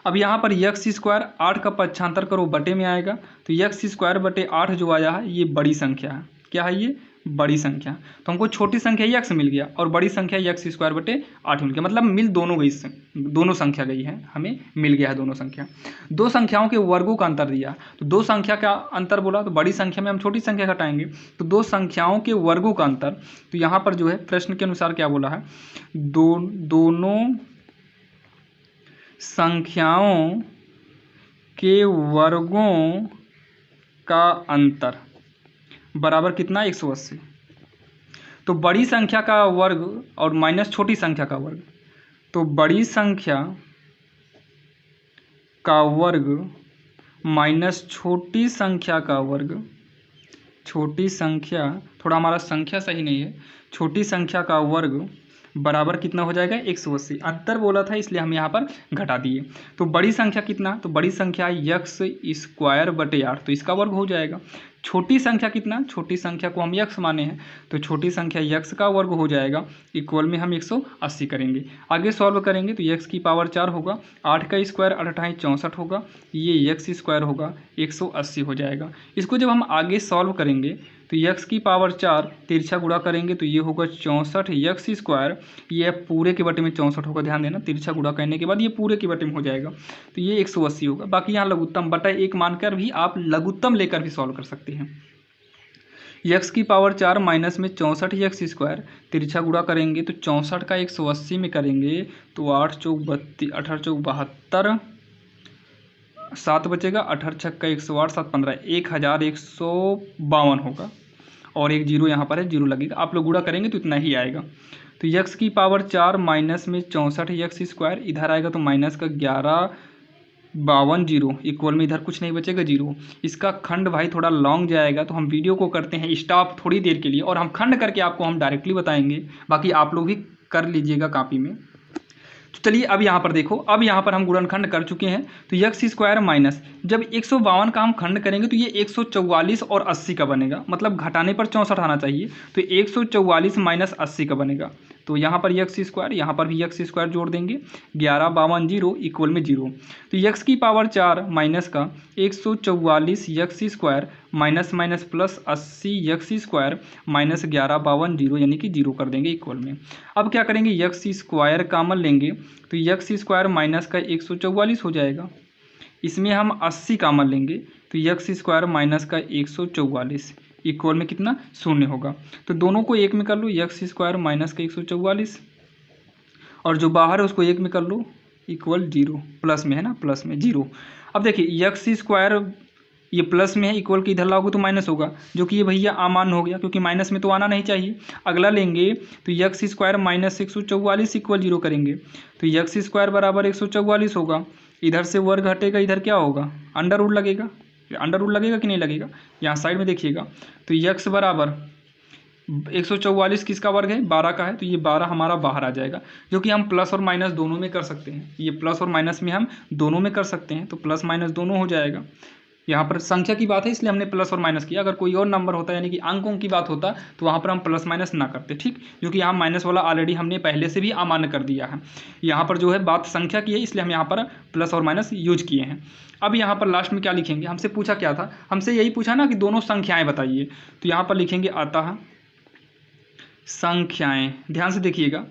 अब यहाँ पर x स्क्वायर 8 का पक्षांतर करो बटे में आएगा, तो x स्क्वायर बटे 8 जो आया है ये बड़ी संख्या है। क्या है ये, बड़ी संख्या। तो हमको छोटी संख्या x मिल गया और बड़ी संख्या x स्क्वायर बटे 8 मिल गया, मतलब मिल दोनों गई, दोनों संख्या गई है, हमें मिल गया है दोनों संख्या। दो संख्याओं के वर्गों का अंतर दिया, तो दो संख्या का अंतर बोला तो बड़ी संख्या में हम छोटी संख्या घटाएंगे, तो दो संख्याओं के वर्गों का अंतर। तो यहाँ पर जो है प्रश्न के अनुसार क्या बोला है, दोनों संख्याओं के वर्गों का अंतर बराबर कितना, 180। तो बड़ी संख्या का वर्ग और माइनस छोटी संख्या का वर्ग, तो बड़ी संख्या का वर्ग माइनस छोटी संख्या का वर्ग, छोटी संख्या, थोड़ा हमारा संख्या सही नहीं है, छोटी संख्या का वर्ग बराबर कितना हो जाएगा, 180। अंतर बोला था इसलिए हम यहाँ पर घटा दिए। तो बड़ी संख्या कितना, तो बड़ी संख्या x स्क्वायर बटे 8, तो इसका वर्ग हो जाएगा। छोटी संख्या कितना, छोटी संख्या को हम x माने हैं, तो छोटी संख्या x का वर्ग हो जाएगा, इक्वल में हम 180 करेंगे। आगे सॉल्व करेंगे तो x की पावर 4 होगा, 8 का स्क्वायर 8 64 होगा, ये x स्क्वायर होगा 180 हो जाएगा। इसको जब हम आगे सॉल्व करेंगे तो x की पावर 4 तिरछा गुणा करेंगे तो ये होगा 64 x स्क्वायर, ये पूरे के बटे में 64 होगा, ध्यान देना तिरछा गुणा करने के बाद ये पूरे के बटे में हो जाएगा, तो ये 180 होगा। बाकी यहाँ लघुत्तम बटा 1 मानकर भी आप लघुत्तम लेकर भी सॉल्व कर सकते हैं। x की पावर 4 माइनस में 64 x स्क्वायर, तिरछा गुणा करेंगे तो 64 का 180 में करेंगे तो 8 चौक 32, 18 चौक 72, 7 बचेगा, 18 छक्का 108, 7 15, 1152 होगा और एक जीरो यहाँ पर है, जीरो लगेगा। आप लोग गुणा करेंगे तो इतना ही आएगा। तो x की पावर 4 माइनस में 64 x स्क्वायर, इधर आएगा तो माइनस का 1152 जीरो, इक्वल में इधर कुछ नहीं बचेगा जीरो। इसका खंड भाई थोड़ा लॉन्ग जाएगा तो हम वीडियो को करते हैं स्टॉप थोड़ी देर के लिए और हम खंड करके आपको हम डायरेक्टली बताएंगे, बाकी आप लोग भी कर लीजिएगा कॉपी में। तो चलिए अब यहाँ पर देखो, अब यहाँ पर हम गुणनखंड कर चुके हैं, तो x स्क्वायर माइनस जब 152 का हम खंड करेंगे तो ये 144 और 80 का बनेगा, मतलब घटाने पर 64 आना चाहिए, तो 144 माइनस 80 का बनेगा। तो यहाँ पर x स्क्वायर, यहाँ पर भी x स्क्वायर जोड़ देंगे, 1152 जीरो इक्वल में जीरो। तो x की पावर 4 माइनस का 144 x square minus minus plus 80 x square minus 1152 zero, यानी कि जीरो कर देंगे इक्वल में। अब क्या करेंगे, x स्क्वायर कॉमन लेंगे तो x स्क्वायर माइनस का 144 हो जाएगा, इसमें हम 80 कॉमन लेंगे तो x स्क्वायर माइनस का 144 इक्वल में कितना, शून्य होगा। तो दोनों को एक में कर लो, x स्क्वायर माइनस का 144 और जो बाहर है उसको एक में कर लो, इक्वल जीरो, प्लस में है ना, प्लस में जीरो। अब देखिए x स्क्वायर ये प्लस में है, इक्वल के इधर लाओगे तो माइनस होगा, जो कि ये भैया अमान्य हो गया क्योंकि माइनस में तो आना नहीं चाहिए। अगला लेंगे तो x square minus 144 equal zero करेंगे तो x स्क्वायर बराबर 144 होगा, इधर से वर्ग हटेगा, इधर क्या होगा, अंडर रूट लगेगा, अंडर रूट लगेगा कि नहीं लगेगा, यहाँ साइड में देखिएगा। तो यक्स बराबर 144 किसका वर्ग है, 12 का है, तो ये 12 हमारा बाहर आ जाएगा, जो कि हम प्लस और माइनस दोनों में कर सकते हैं। ये प्लस और माइनस में हम दोनों में कर सकते हैं, तो प्लस माइनस दोनों हो जाएगा। यहाँ पर संख्या की बात है इसलिए हमने प्लस और माइनस किया। अगर कोई और नंबर होता यानी कि अंकों की बात होता तो वहाँ पर हम प्लस माइनस ना करते, ठीक, क्योंकि यहाँ माइनस वाला ऑलरेडी हमने पहले से भी अमान्य कर दिया है। यहाँ पर जो है बात संख्या की है, इसलिए हम यहाँ पर प्लस और माइनस यूज किए हैं। अब यहाँ पर लास्ट में क्या लिखेंगे, हमसे पूछा क्या था, हमसे यही पूछा ना कि दोनों संख्याएं बताइए, तो यहाँ पर लिखेंगे अतः संख्याएं। ध्यान से देखिएगा,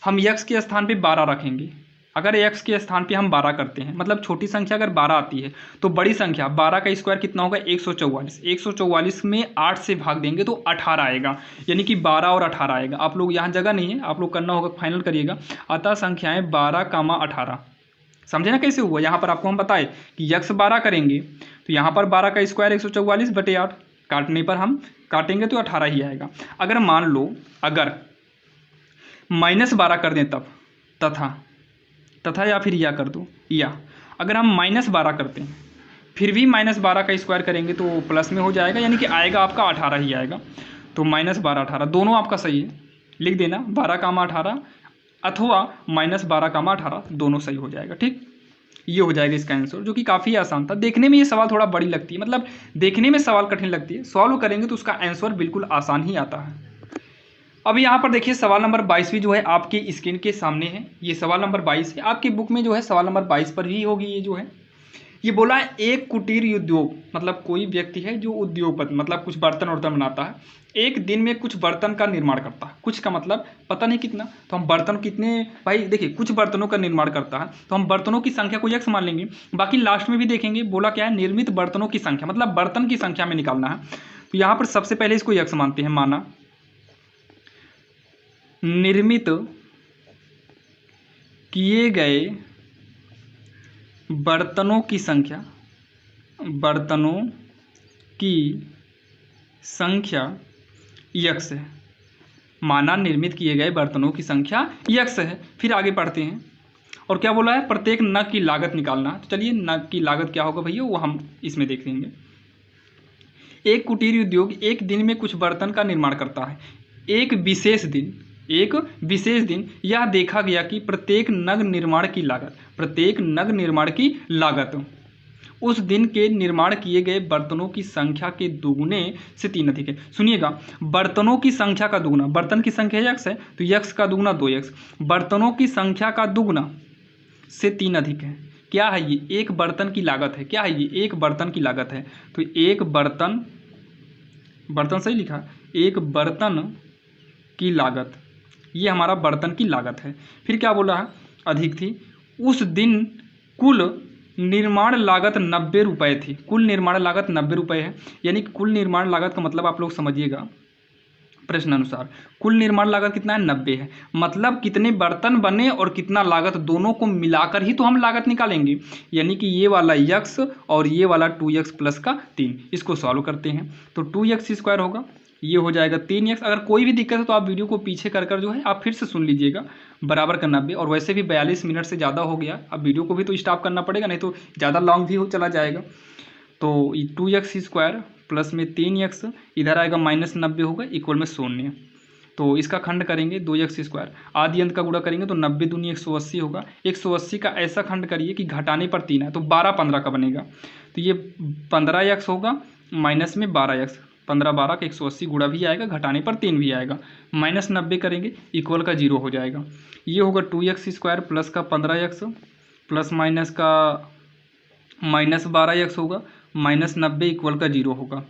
हम यक्स के स्थान पे 12 रखेंगे। अगर x के स्थान पे हम 12 करते हैं, मतलब छोटी संख्या अगर 12 आती है तो बड़ी संख्या 12 का स्क्वायर कितना होगा, 144। 144 में 8 से भाग देंगे तो 18 आएगा, यानी कि 12 और 18 आएगा। आप लोग यहाँ जगह नहीं है, आप लोग करना होगा, फाइनल करिएगा। अतः संख्याएं 12, 18। समझे ना कैसे हुआ। यहाँ पर आपको हम बताए कि यक्स 12 करेंगे तो यहाँ पर 12 का स्क्वायर 144/8, काटने पर हम काटेंगे तो 18 ही आएगा। अगर मान लो अगर -12 कर दें तब तथा या फिर या कर दो, या अगर हम -12 करते हैं फिर भी -12 का स्क्वायर करेंगे तो प्लस में हो जाएगा, यानी कि आएगा आपका 18 ही आएगा। तो -12, 18 दोनों आपका सही है, लिख देना 12, 18 अथवा -12, 18 दोनों सही हो जाएगा, ठीक। ये हो जाएगा इसका आंसर, जो कि काफ़ी आसान था। देखने में ये सवाल थोड़ा बड़ी लगती है, मतलब देखने में सवाल कठिन लगती है, सॉल्व करेंगे तो उसका आंसर बिल्कुल आसान ही आता है। अब यहाँ पर देखिए सवाल नंबर 22 भी जो है आपकी स्क्रीन के सामने है। ये सवाल नंबर 22 है, आपकी बुक में जो है सवाल नंबर 22 पर ही होगी। ये जो है ये बोला है एक कुटीर उद्योग, मतलब कोई व्यक्ति है जो उद्योगपति, मतलब कुछ बर्तन वर्तन बनाता है, एक दिन में कुछ बर्तन का निर्माण करता है। कुछ का मतलब पता नहीं कितना, तो हम बर्तन कितने, भाई देखिए कुछ बर्तनों का निर्माण करता है तो हम बर्तनों की संख्या को यक्स मान लेंगे। बाकी लास्ट में भी देखेंगे बोला क्या है, निर्मित बर्तनों की संख्या, मतलब बर्तन की संख्या में निकालना है। तो यहाँ पर सबसे पहले इसको यक्स मानते हैं, माना निर्मित किए गए बर्तनों की संख्या, बर्तनों की संख्या यक्स है। माना निर्मित किए गए बर्तनों की संख्या यक्स है। फिर आगे पढ़ते हैं और क्या बोला है, प्रत्येक नग की लागत निकालना। तो चलिए नग की लागत क्या होगा भैया, वो हम इसमें देख लेंगे। एक कुटीर उद्योग एक दिन में कुछ बर्तन का निर्माण करता है। एक विशेष दिन यह देखा गया कि प्रत्येक नग निर्माण की लागत उस दिन के निर्माण किए गए बर्तनों की संख्या के दुगुने से 3 अधिक है। सुनिएगा, बर्तनों की संख्या का दुगुना, बर्तन की संख्या यक्स है तो यक्स का दुगुना 2x, बर्तनों की संख्या का दुगुना से 3 अधिक है। क्या है ये, एक बर्तन की लागत है। क्या है ये, एक बर्तन की लागत है। तो एक बर्तन सही लिखा, एक बर्तन की लागत, ये हमारा बर्तन की लागत है। फिर क्या बोला है, अधिक थी। उस दिन कुल निर्माण लागत 90 रुपये थी। कुल निर्माण लागत 90 रुपये है, यानी कि कुल निर्माण लागत का मतलब आप लोग समझिएगा, प्रश्न अनुसार कुल निर्माण लागत कितना है, 90 है। मतलब कितने बर्तन बने और कितना लागत, दोनों को मिलाकर ही तो हम लागत निकालेंगे। यानी कि ये वाला यक्स और ये वाला 2x प्लस का 3, इसको सॉल्व करते हैं तो 2x स्क्वायर होगा, ये हो जाएगा 3x। अगर कोई भी दिक्कत है तो आप वीडियो को पीछे कर जो है आप फिर से सुन लीजिएगा, बराबर का 90। और वैसे भी 42 मिनट से ज़्यादा हो गया, अब वीडियो को भी तो स्टॉप करना पड़ेगा, नहीं तो ज़्यादा लॉन्ग भी हो चला जाएगा। तो 2x स्क्वायर प्लस में 3x, इधर आएगा -90 होगा, इक्वल में 0। तो इसका खंड करेंगे 2x स्क्वायर, आदि अंत का गुणा करेंगे तो 90 दूनी 180 होगा। 180 का ऐसा खंड करिए कि घटाने पर 3 है तो 12, 15 का बनेगा। तो ये 15x होगा माइनस में 12x, 15, 12 का 180 गुणा भी आएगा, घटाने पर 3 भी आएगा। -90 करेंगे इक्वल का 0 हो जाएगा। ये होगा 2x स्क्वायर प्लस का 15x प्लस माइनस का -12x होगा, -90 इक्वल का 0 होगा।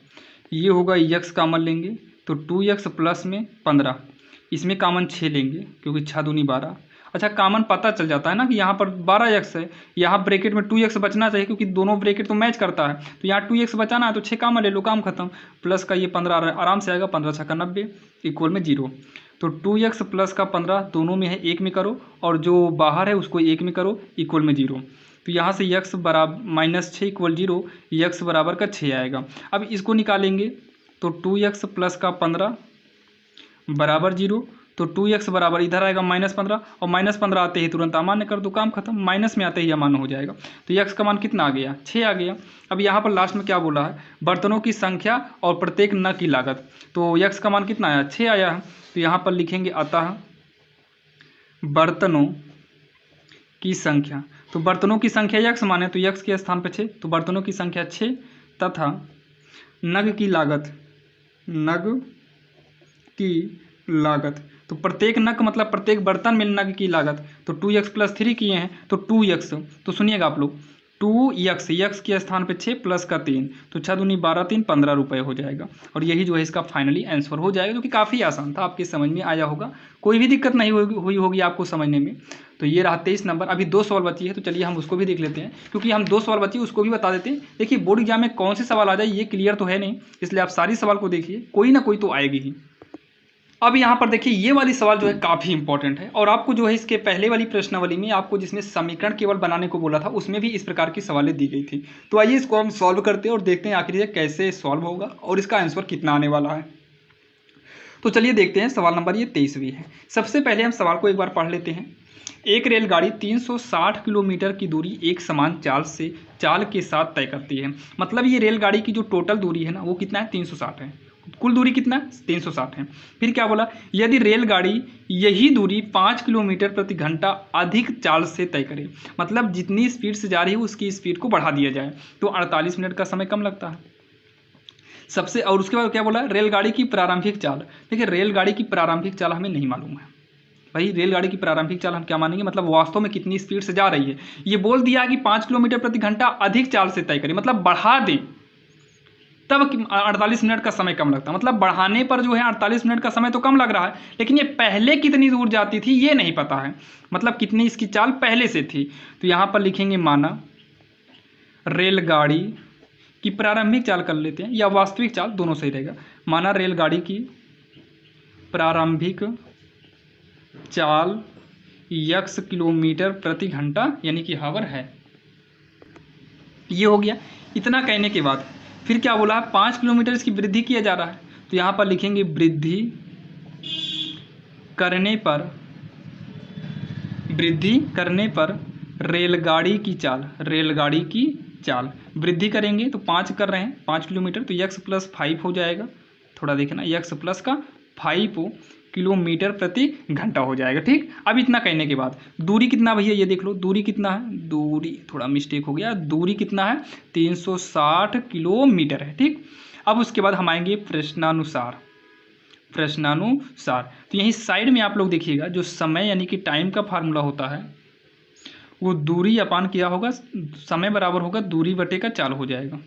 ये होगा x कामन लेंगे तो 2x प्लस में 15, इसमें कामन 6 लेंगे क्योंकि 6 दूनी 12। अच्छा कामन पता चल जाता है ना कि यहाँ पर 12x है, यहाँ ब्रैकेट में 2x बचना चाहिए क्योंकि दोनों ब्रैकेट तो मैच करता है। तो यहाँ 2x बचाना है तो 6 कामन ले लो, काम खत्म। प्लस का ये 15 आराम से आएगा, 15 6 का 90 इक्वल में 0। तो 2x प्लस का 15 दोनों में है, 1 में करो और जो बाहर है उसको 1 में करो, इक्वल में 0। तो यहाँ से x बराबर -6 इक्वल 0, x बराबर का 6 आएगा। अब इसको निकालेंगे तो 2x प्लस का 15 बराबर 0, तो 2x बराबर इधर आएगा -15 और -15 आते ही तुरंत अमान्य कर दो, काम खत्म। माइनस में आते ही अमान्य हो जाएगा। तो x का मान कितना आ गया? 6 आ गया। अब यहाँ पर लास्ट में क्या बोला है? बर्तनों की संख्या और प्रत्येक नग की लागत। तो x का मान कितना आया? 6 आया है। तो यहाँ पर लिखेंगे अतः बर्तनों की संख्या। तो बर्तनों की संख्या x माने तो x के स्थान पर 6, तो बर्तनों की संख्या 6 तथा नग की लागत, नग की लागत। तो प्रत्येक नग मतलब प्रत्येक बर्तन में नग की लागत। तो 2x + 3 किए हैं तो 2x। तो सुनिएगा आप लोग, 2x, x के स्थान पे 6 प्लस का 3, तो 6 दूनी 12, 3 15 रुपये हो जाएगा। और यही जो है इसका फाइनली आंसर हो जाएगा, जो कि काफ़ी आसान था, आपके समझ में आया होगा, कोई भी दिक्कत नहीं हुई होगी आपको समझने में। तो ये रहा 23 नंबर। अभी 2 सवाल बची है, तो चलिए हम उसको भी देख लेते हैं, क्योंकि हम 2 सवाल बची उसको भी बता देते हैं। देखिए बोर्ड एग्जाम में कौन से सवाल आ जाए ये क्लियर तो है नहीं, इसलिए आप सारी सवाल को देखिए, कोई ना कोई तो आएगी ही। अब यहाँ पर देखिए ये वाली सवाल जो है काफ़ी इंपॉर्टेंट है, और आपको जो है इसके पहले वाली प्रश्नावली में आपको जिसमें समीकरण केवल बनाने को बोला था उसमें भी इस प्रकार की सवालें दी गई थी। तो आइए इसको हम सॉल्व करते हैं और देखते हैं आखिर ये कैसे सॉल्व होगा और इसका आंसर कितना आने वाला है। तो चलिए देखते हैं। सवाल नंबर ये 23वीं है। सबसे पहले हम सवाल को एक बार पढ़ लेते हैं। एक रेलगाड़ी 360 किलोमीटर की दूरी एक समान चाल के साथ तय करती है। मतलब ये रेलगाड़ी की जो टोटल दूरी है ना वो कितना है? 360 है। कुल दूरी कितना है? 360 है। फिर क्या बोला? यदि रेलगाड़ी यही दूरी 5 किलोमीटर प्रति घंटा अधिक चाल से तय करे, मतलब जितनी स्पीड से जा रही है उसकी स्पीड को बढ़ा दिया जाए, तो 48 मिनट का समय कम लगता है सबसे। और उसके बाद क्या बोला? रेलगाड़ी की प्रारंभिक चाल। देखिए रेलगाड़ी की प्रारंभिक चाल हमें नहीं मालूम है भाई। रेलगाड़ी की प्रारंभिक चाल हम क्या मानेंगे? मतलब वास्तव में कितनी स्पीड से जा रही है। ये बोल दिया कि 5 किलोमीटर प्रति घंटा अधिक चाल से तय करें, मतलब बढ़ा दें तब 48 मिनट का समय कम लगता है। मतलब बढ़ाने पर जो है 48 मिनट का समय तो कम लग रहा है, लेकिन ये पहले कितनी दूर जाती थी ये नहीं पता है, मतलब कितनी इसकी चाल पहले से थी। तो यहाँ पर लिखेंगे माना रेलगाड़ी की प्रारंभिक चाल कर लेते हैं, या वास्तविक चाल, दोनों सही रहेगा। माना रेलगाड़ी की प्रारंभिक चाल x किलोमीटर प्रति घंटा यानी कि हावर है। ये हो गया। इतना कहने के बाद फिर क्या बोला? 5 किलोमीटर इसकी वृद्धि किया जा रहा है। तो यहाँ पर लिखेंगे वृद्धि करने पर रेलगाड़ी की चाल वृद्धि करेंगे। तो 5 कर रहे हैं, 5 किलोमीटर, तो x + 5 हो जाएगा। थोड़ा देखना, x + का 5 किलोमीटर प्रति घंटा हो जाएगा। ठीक। अब इतना कहने के बाद दूरी कितना भैया ये देख लो, दूरी कितना है? दूरी थोड़ा मिस्टेक हो गया, दूरी कितना है? 360 किलोमीटर है। ठीक। अब उसके बाद हम आएंगे प्रश्नानुसार। तो यहीं साइड में आप लोग देखिएगा, जो समय यानी कि टाइम का फार्मूला होता है वो दूरी अपान किया होगा, समय बराबर होगा दूरी बटे का चाल हो जाएगा,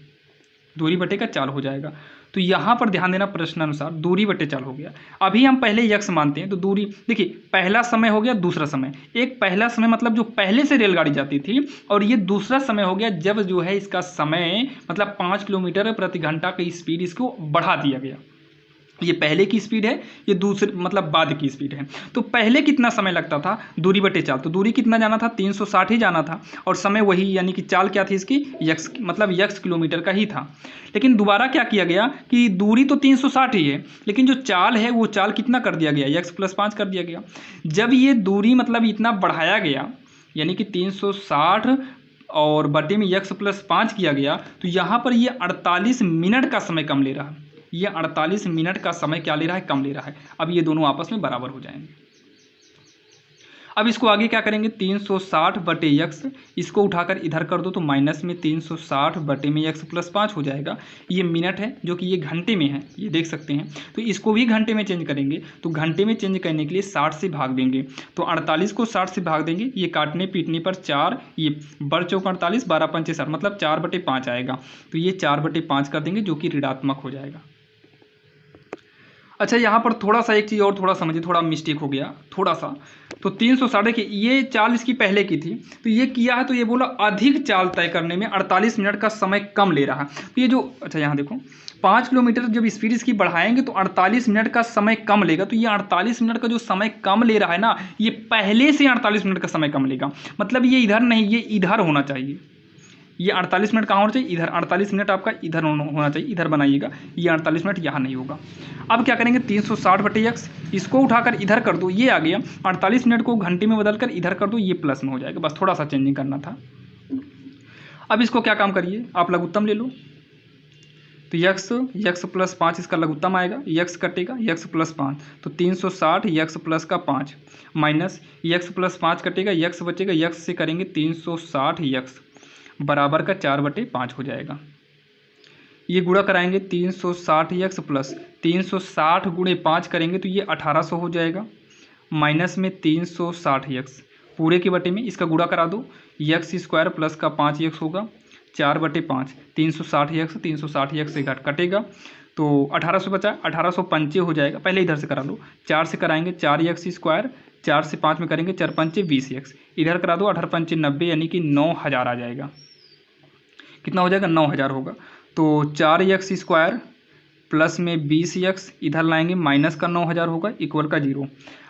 दूरी बटे का चाल हो जाएगा। तो यहाँ पर ध्यान देना, प्रश्नानुसार दूरी बटे चाल हो गया। अभी हम पहले x मानते हैं, तो दूरी देखिए, पहला समय हो गया, दूसरा समय। एक पहला समय मतलब जो पहले से रेलगाड़ी जाती थी, और ये दूसरा समय हो गया जब जो है इसका समय मतलब 5 किलोमीटर प्रति घंटा की स्पीड इसको बढ़ा दिया गया। ये पहले की स्पीड है, ये दूसरे मतलब बाद की स्पीड है। तो पहले कितना समय लगता था? दूरी बटे चाल। तो दूरी कितना जाना था? 360 ही जाना था, और समय वही यानी कि चाल क्या थी इसकी? x, मतलब x किलोमीटर का ही था। लेकिन दोबारा क्या किया गया कि दूरी तो 360 ही है, लेकिन जो चाल है वो चाल कितना कर दिया गया? x + 5 कर दिया गया। जब ये दूरी मतलब इतना बढ़ाया गया, यानी कि 360 और बटे में x + 5 किया गया, तो यहाँ पर ये 48 मिनट का समय कम ले रहा है। ये 48 मिनट का समय क्या ले रहा है? कम ले रहा है। अब ये दोनों आपस में बराबर हो जाएंगे। अब इसको आगे क्या करेंगे? 360 बटे x, इसको उठाकर इधर कर दो तो माइनस में 360 बटे में x + 5 हो जाएगा। ये मिनट है जो कि ये घंटे में है, ये देख सकते हैं। तो इसको भी घंटे में चेंज करेंगे, तो घंटे में चेंज करने के लिए 60 से भाग देंगे। तो 48 को 60 से भाग देंगे, ये काटने पीटने पर 4, ये बड़ चौक 48, 12 पंचे 60, मतलब 4/5 आएगा। तो ये 4/5 कर देंगे, जो कि ऋणात्मक हो जाएगा। अच्छा, यहाँ पर थोड़ा सा एक चीज़ और थोड़ा समझिए, थोड़ा मिस्टेक हो गया थोड़ा सा। तो 360 की ये चाल इसकी पहले की थी, तो ये किया है, तो ये बोला अधिक चाल तय करने में 48 मिनट का समय कम ले रहा है। तो ये जो, अच्छा यहाँ देखो, 5 किलोमीटर जब स्पीड इसकी बढ़ाएंगे तो 48 मिनट का समय कम लेगा। तो ये 48 मिनट का जो समय कम ले रहा है ना, ये पहले से 48 मिनट का समय कम लेगा। मतलब ये इधर नहीं, ये इधर होना चाहिए, ये 48 मिनट कहाँ होना चाहिए, इधर 48 मिनट आपका इधर होना चाहिए, इधर बनाइएगा, ये 48 मिनट यहाँ नहीं होगा। अब क्या करेंगे 360/x, इसको उठाकर इधर कर दो, ये आ गया, 48 मिनट को घंटे में बदलकर इधर कर दो, ये प्लस में हो जाएगा, बस थोड़ा सा चेंजिंग करना था। अब इसको क्या काम करिए, आप लघुत्तम ले लो, तो यक्स प्लस 5 इसका लघुत्तम आएगा, यक्स कटेगा, यक्स प्लस 5, तो 360 यक्स प्लस का 5 माइनस यक्स प्लस 5 कटेगा, यक्स बचेगा, यक्स से करेंगे 360 यक्स बराबर का 4/5 हो जाएगा। ये गुणा कराएंगे 360 यक्स प्लस 360 गुणे 5 करेंगे तो ये 1800 हो जाएगा, माइनस में 360 यक्स पूरे के बटे में इसका गुणा करा दो, यक्स स्क्वायर प्लस का 5 यक्स होगा, 4/5, 360 यक्स से घट कटेगा तो 1800 बचा, 1805 हो जाएगा। पहले इधर से करा लो, 4 से कराएंगे 4 यक्स स्क्वायर, 4 से 5 में करेंगे 4 पंचे 20 यक्स, इधर करा दो 18 पंचे 90, यानी कि 9000 आ जाएगा। कितना हो जाएगा, 9000 होगा। तो 4 यक्स स्क्वायर प्लस में 20 यक्स इधर लाएंगे, माइनस का 9000 होगा, इक्वल का 0।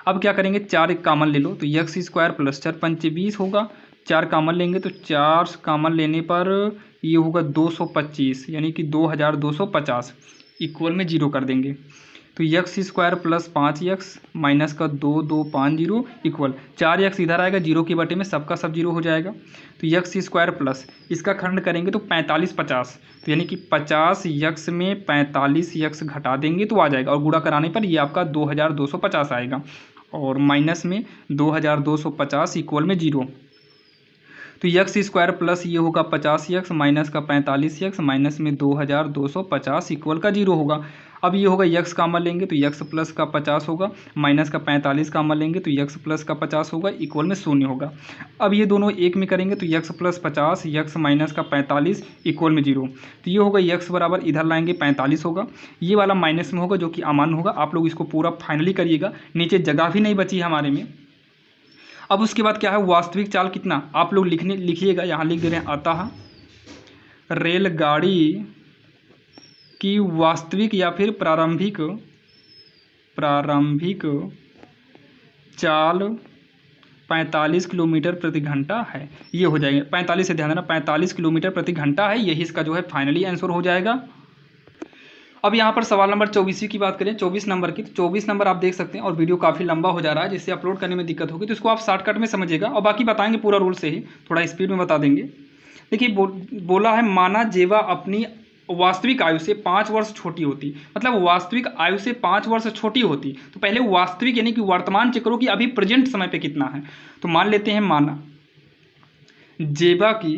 अब क्या करेंगे 4 एक कामन ले लो, तो यक्स स्क्वायर प्लस 4 पंचे 20 होगा, 4 कामन लेंगे तो 4 कामन लेने पर ये होगा 225, यानी कि 2250, इक्वल में 0 कर देंगे। तो x square plus 5 x minus का 2250 इक्वल 4 यक्स इधर आएगा, 0 के बटे में सबका सब 0 हो जाएगा। तो यक्स स्क्वायर प्लस इसका खंड करेंगे तो 45 50, तो यानी कि 50 यक्स में 45 यक्स घटा देंगे तो आ जाएगा, और गुणा कराने पर ये आपका 2250 आएगा, और माइनस में 2250 इक्वल में 0। तो यक्स स्क्वायर प्लस ये होगा 50 यक्स माइनस का 45 यक्स माइनस में 2250 इक्वल का 0 होगा। अब ये होगा यक्स कामन लेंगे तो यक्स प्लस का 50 होगा, माइनस का 45 कामन लेंगे तो यक्स प्लस का 50 होगा, इक्वल में 0 होगा। अब ये दोनों एक में करेंगे तो यक्स प्लस 50 यक्स माइनस का 45 इक्वल में 0। तो ये होगा यक्स बराबर इधर लाएंगे 45 होगा, ये वाला माइनस में होगा जो कि अमान्य होगा। आप लोग इसको पूरा फाइनली करिएगा, नीचे जगह भी नहीं बची हमारे में। अब उसके बाद क्या है, वास्तविक चाल कितना, आप लोग लिखिएगा, यहाँ लिख दे रहे हैं, अतः रेलगाड़ी की वास्तविक या फिर प्रारंभिक चाल 45 किलोमीटर प्रति घंटा है। ये हो जाएगा 45 से ध्यान देना, 45 किलोमीटर प्रति घंटा है, यही इसका जो है फाइनली आंसर हो जाएगा। अब यहाँ पर सवाल नंबर 24 की बात करें, 24 नंबर की, तो 24 नंबर आप देख सकते हैं, और वीडियो काफ़ी लंबा हो जा रहा है जिससे अपलोड करने में दिक्कत होगी, तो इसको आप शॉर्टकट में समझिएगा और बाकी बताएंगे पूरा रूल से ही, थोड़ा स्पीड में बता देंगे। देखिए बोला है माना जेवा अपनी वास्तविक आयु से 5 वर्ष छोटी होती, मतलब वास्तविक आयु से 5 वर्ष छोटी होती, तो पहले वास्तविक यानी कि वर्तमान चेक करो कि अभी प्रेजेंट समय पे कितना है। तो मान लेते हैं माना जेबा की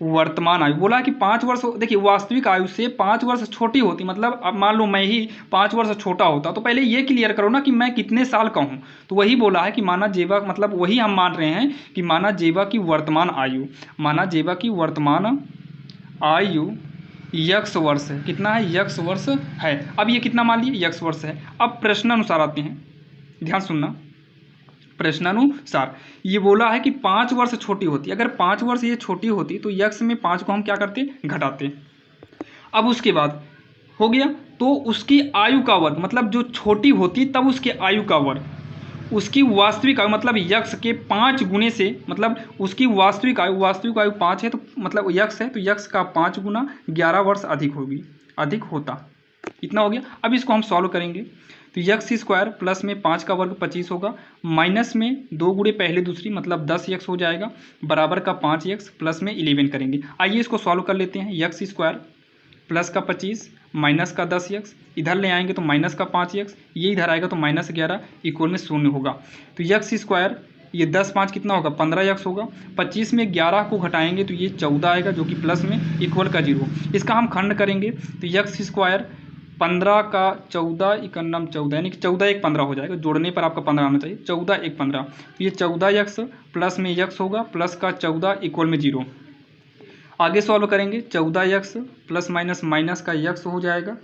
वर्तमान आयु, बोला कि 5 वर्ष, देखिए वास्तविक आयु से 5 वर्ष छोटी होती, मतलब अब मान लो मैं ही 5 वर्ष छोटा होता, तो पहले ये क्लियर करो ना कि मैं कितने साल का हूँ। तो वही बोला है कि माना जेबा, मतलब वही हम मान रहे हैं कि माना जेबा की वर्तमान आयु, माना जेबा की वर्तमान आयु यक्स वर्ष है, कितना है, यक्स वर्ष है। अब ये कितना मान लिए, यक्स वर्ष है। अब प्रश्नानुसार आते हैं, ध्यान सुनना, प्रश्नानुसार ये बोला है कि 5 वर्ष छोटी होती, अगर 5 वर्ष ये छोटी होती तो यक्स में 5 को हम क्या करते, घटाते। अब उसके बाद हो गया, तो उसकी आयु का वर्ग, मतलब जो छोटी होती तब उसके आयु का वर्ग, उसकी वास्तविक आयु मतलब यक्स के 5 गुने से, मतलब उसकी वास्तविक आयु 5 है, तो मतलब यक्स है तो यक्स का 5 गुना 11 वर्ष अधिक होगी, अधिक होता, इतना हो गया। अब इसको हम सॉल्व करेंगे तो यक्स स्क्वायर प्लस में 5 का वर्ग 25 होगा, माइनस में 2 गुणे पहले दूसरी मतलब 10 यक्स हो जाएगा, बराबर का 5 यक्स प्लस में 11 करेंगे। आइए इसको सॉल्व कर लेते हैं। यक्स स्क्वायर प्लस का 25 माइनस का 10 यक्स, इधर ले आएंगे तो माइनस का 5 यक्स, ये इधर आएगा तो माइनस 11 इक्वल में 0 होगा। तो यक्स स्क्वायर ये 10 5 कितना होगा, 15 यक्स होगा, 25 में 11 को घटाएंगे तो ये 14 आएगा जो कि प्लस में इक्वल का 0। इसका हम खंड करेंगे तो यक्स स्क्वायर 15 का 14 इकन्नम 14, यानी कि 14 1 15 हो जाएगा, जोड़ने पर आपका 15 आना चाहिए, 14 1 15, तो ये 14 यक्स प्लस में यक्स होगा, प्लस का 14 इक्वल में 0। आगे सॉल्व करेंगे, 14 यक्स प्लस माइनस माइनस का यक्स हो जाएगा,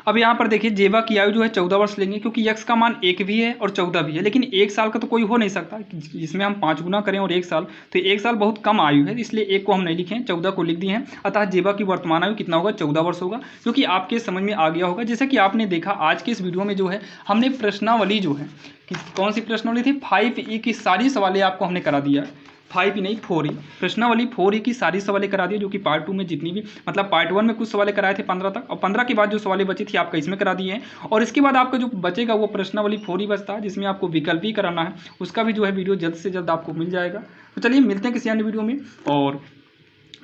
अब यहाँ पर देखिए जेबा की आयु जो है 14 वर्ष लेंगे, क्योंकि यक्स का मान 1 भी है और 14 भी है, लेकिन 1 साल का तो कोई हो नहीं सकता, जिसमें हम 5 गुना करें और 1 साल, तो 1 साल बहुत कम आयु है, इसलिए 1 को हम नहीं लिखे, 14 को लिख दिए हैं। अतः जेबा की वर्तमान आयु कितना होगा, 14 वर्ष होगा, क्योंकि आपके समझ में आ गया होगा। जैसा कि आपने देखा आज के इस वीडियो में जो है हमने प्रश्नावली जो है, कौन सी प्रश्नावली थी, 5E की सारी सवालें आपको हमने करा दिया, 5E नहीं 4E, प्रश्नावली 4E की सारी सवालें करा दी, जो कि पार्ट 2 में जितनी भी, मतलब पार्ट 1 में कुछ सवालें कराए थे 15 तक, और 15 के बाद जो सवालें बची थी आपका इसमें करा दिए हैं। और इसके बाद आपका जो बचेगा वो प्रश्नावली 4E बचता है, जिसमें आपको विकल्प ही कराना है, उसका भी जो है वीडियो जल्द से जल्द आपको मिल जाएगा। तो चलिए मिलते हैं किसी अन्य वीडियो में, और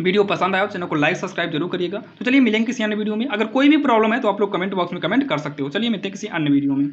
वीडियो पसंद आया तो चैनल को लाइक सब्सक्राइब जरूर करिएगा। तो चलिए मिलेंगे किसी अन्य वीडियो में। अगर कोई भी प्रॉब्लम है तो आप लोग कमेंट बॉक्स में कमेंट कर सकते हो। चलिए मिलते हैं किसी अन्य वीडियो में।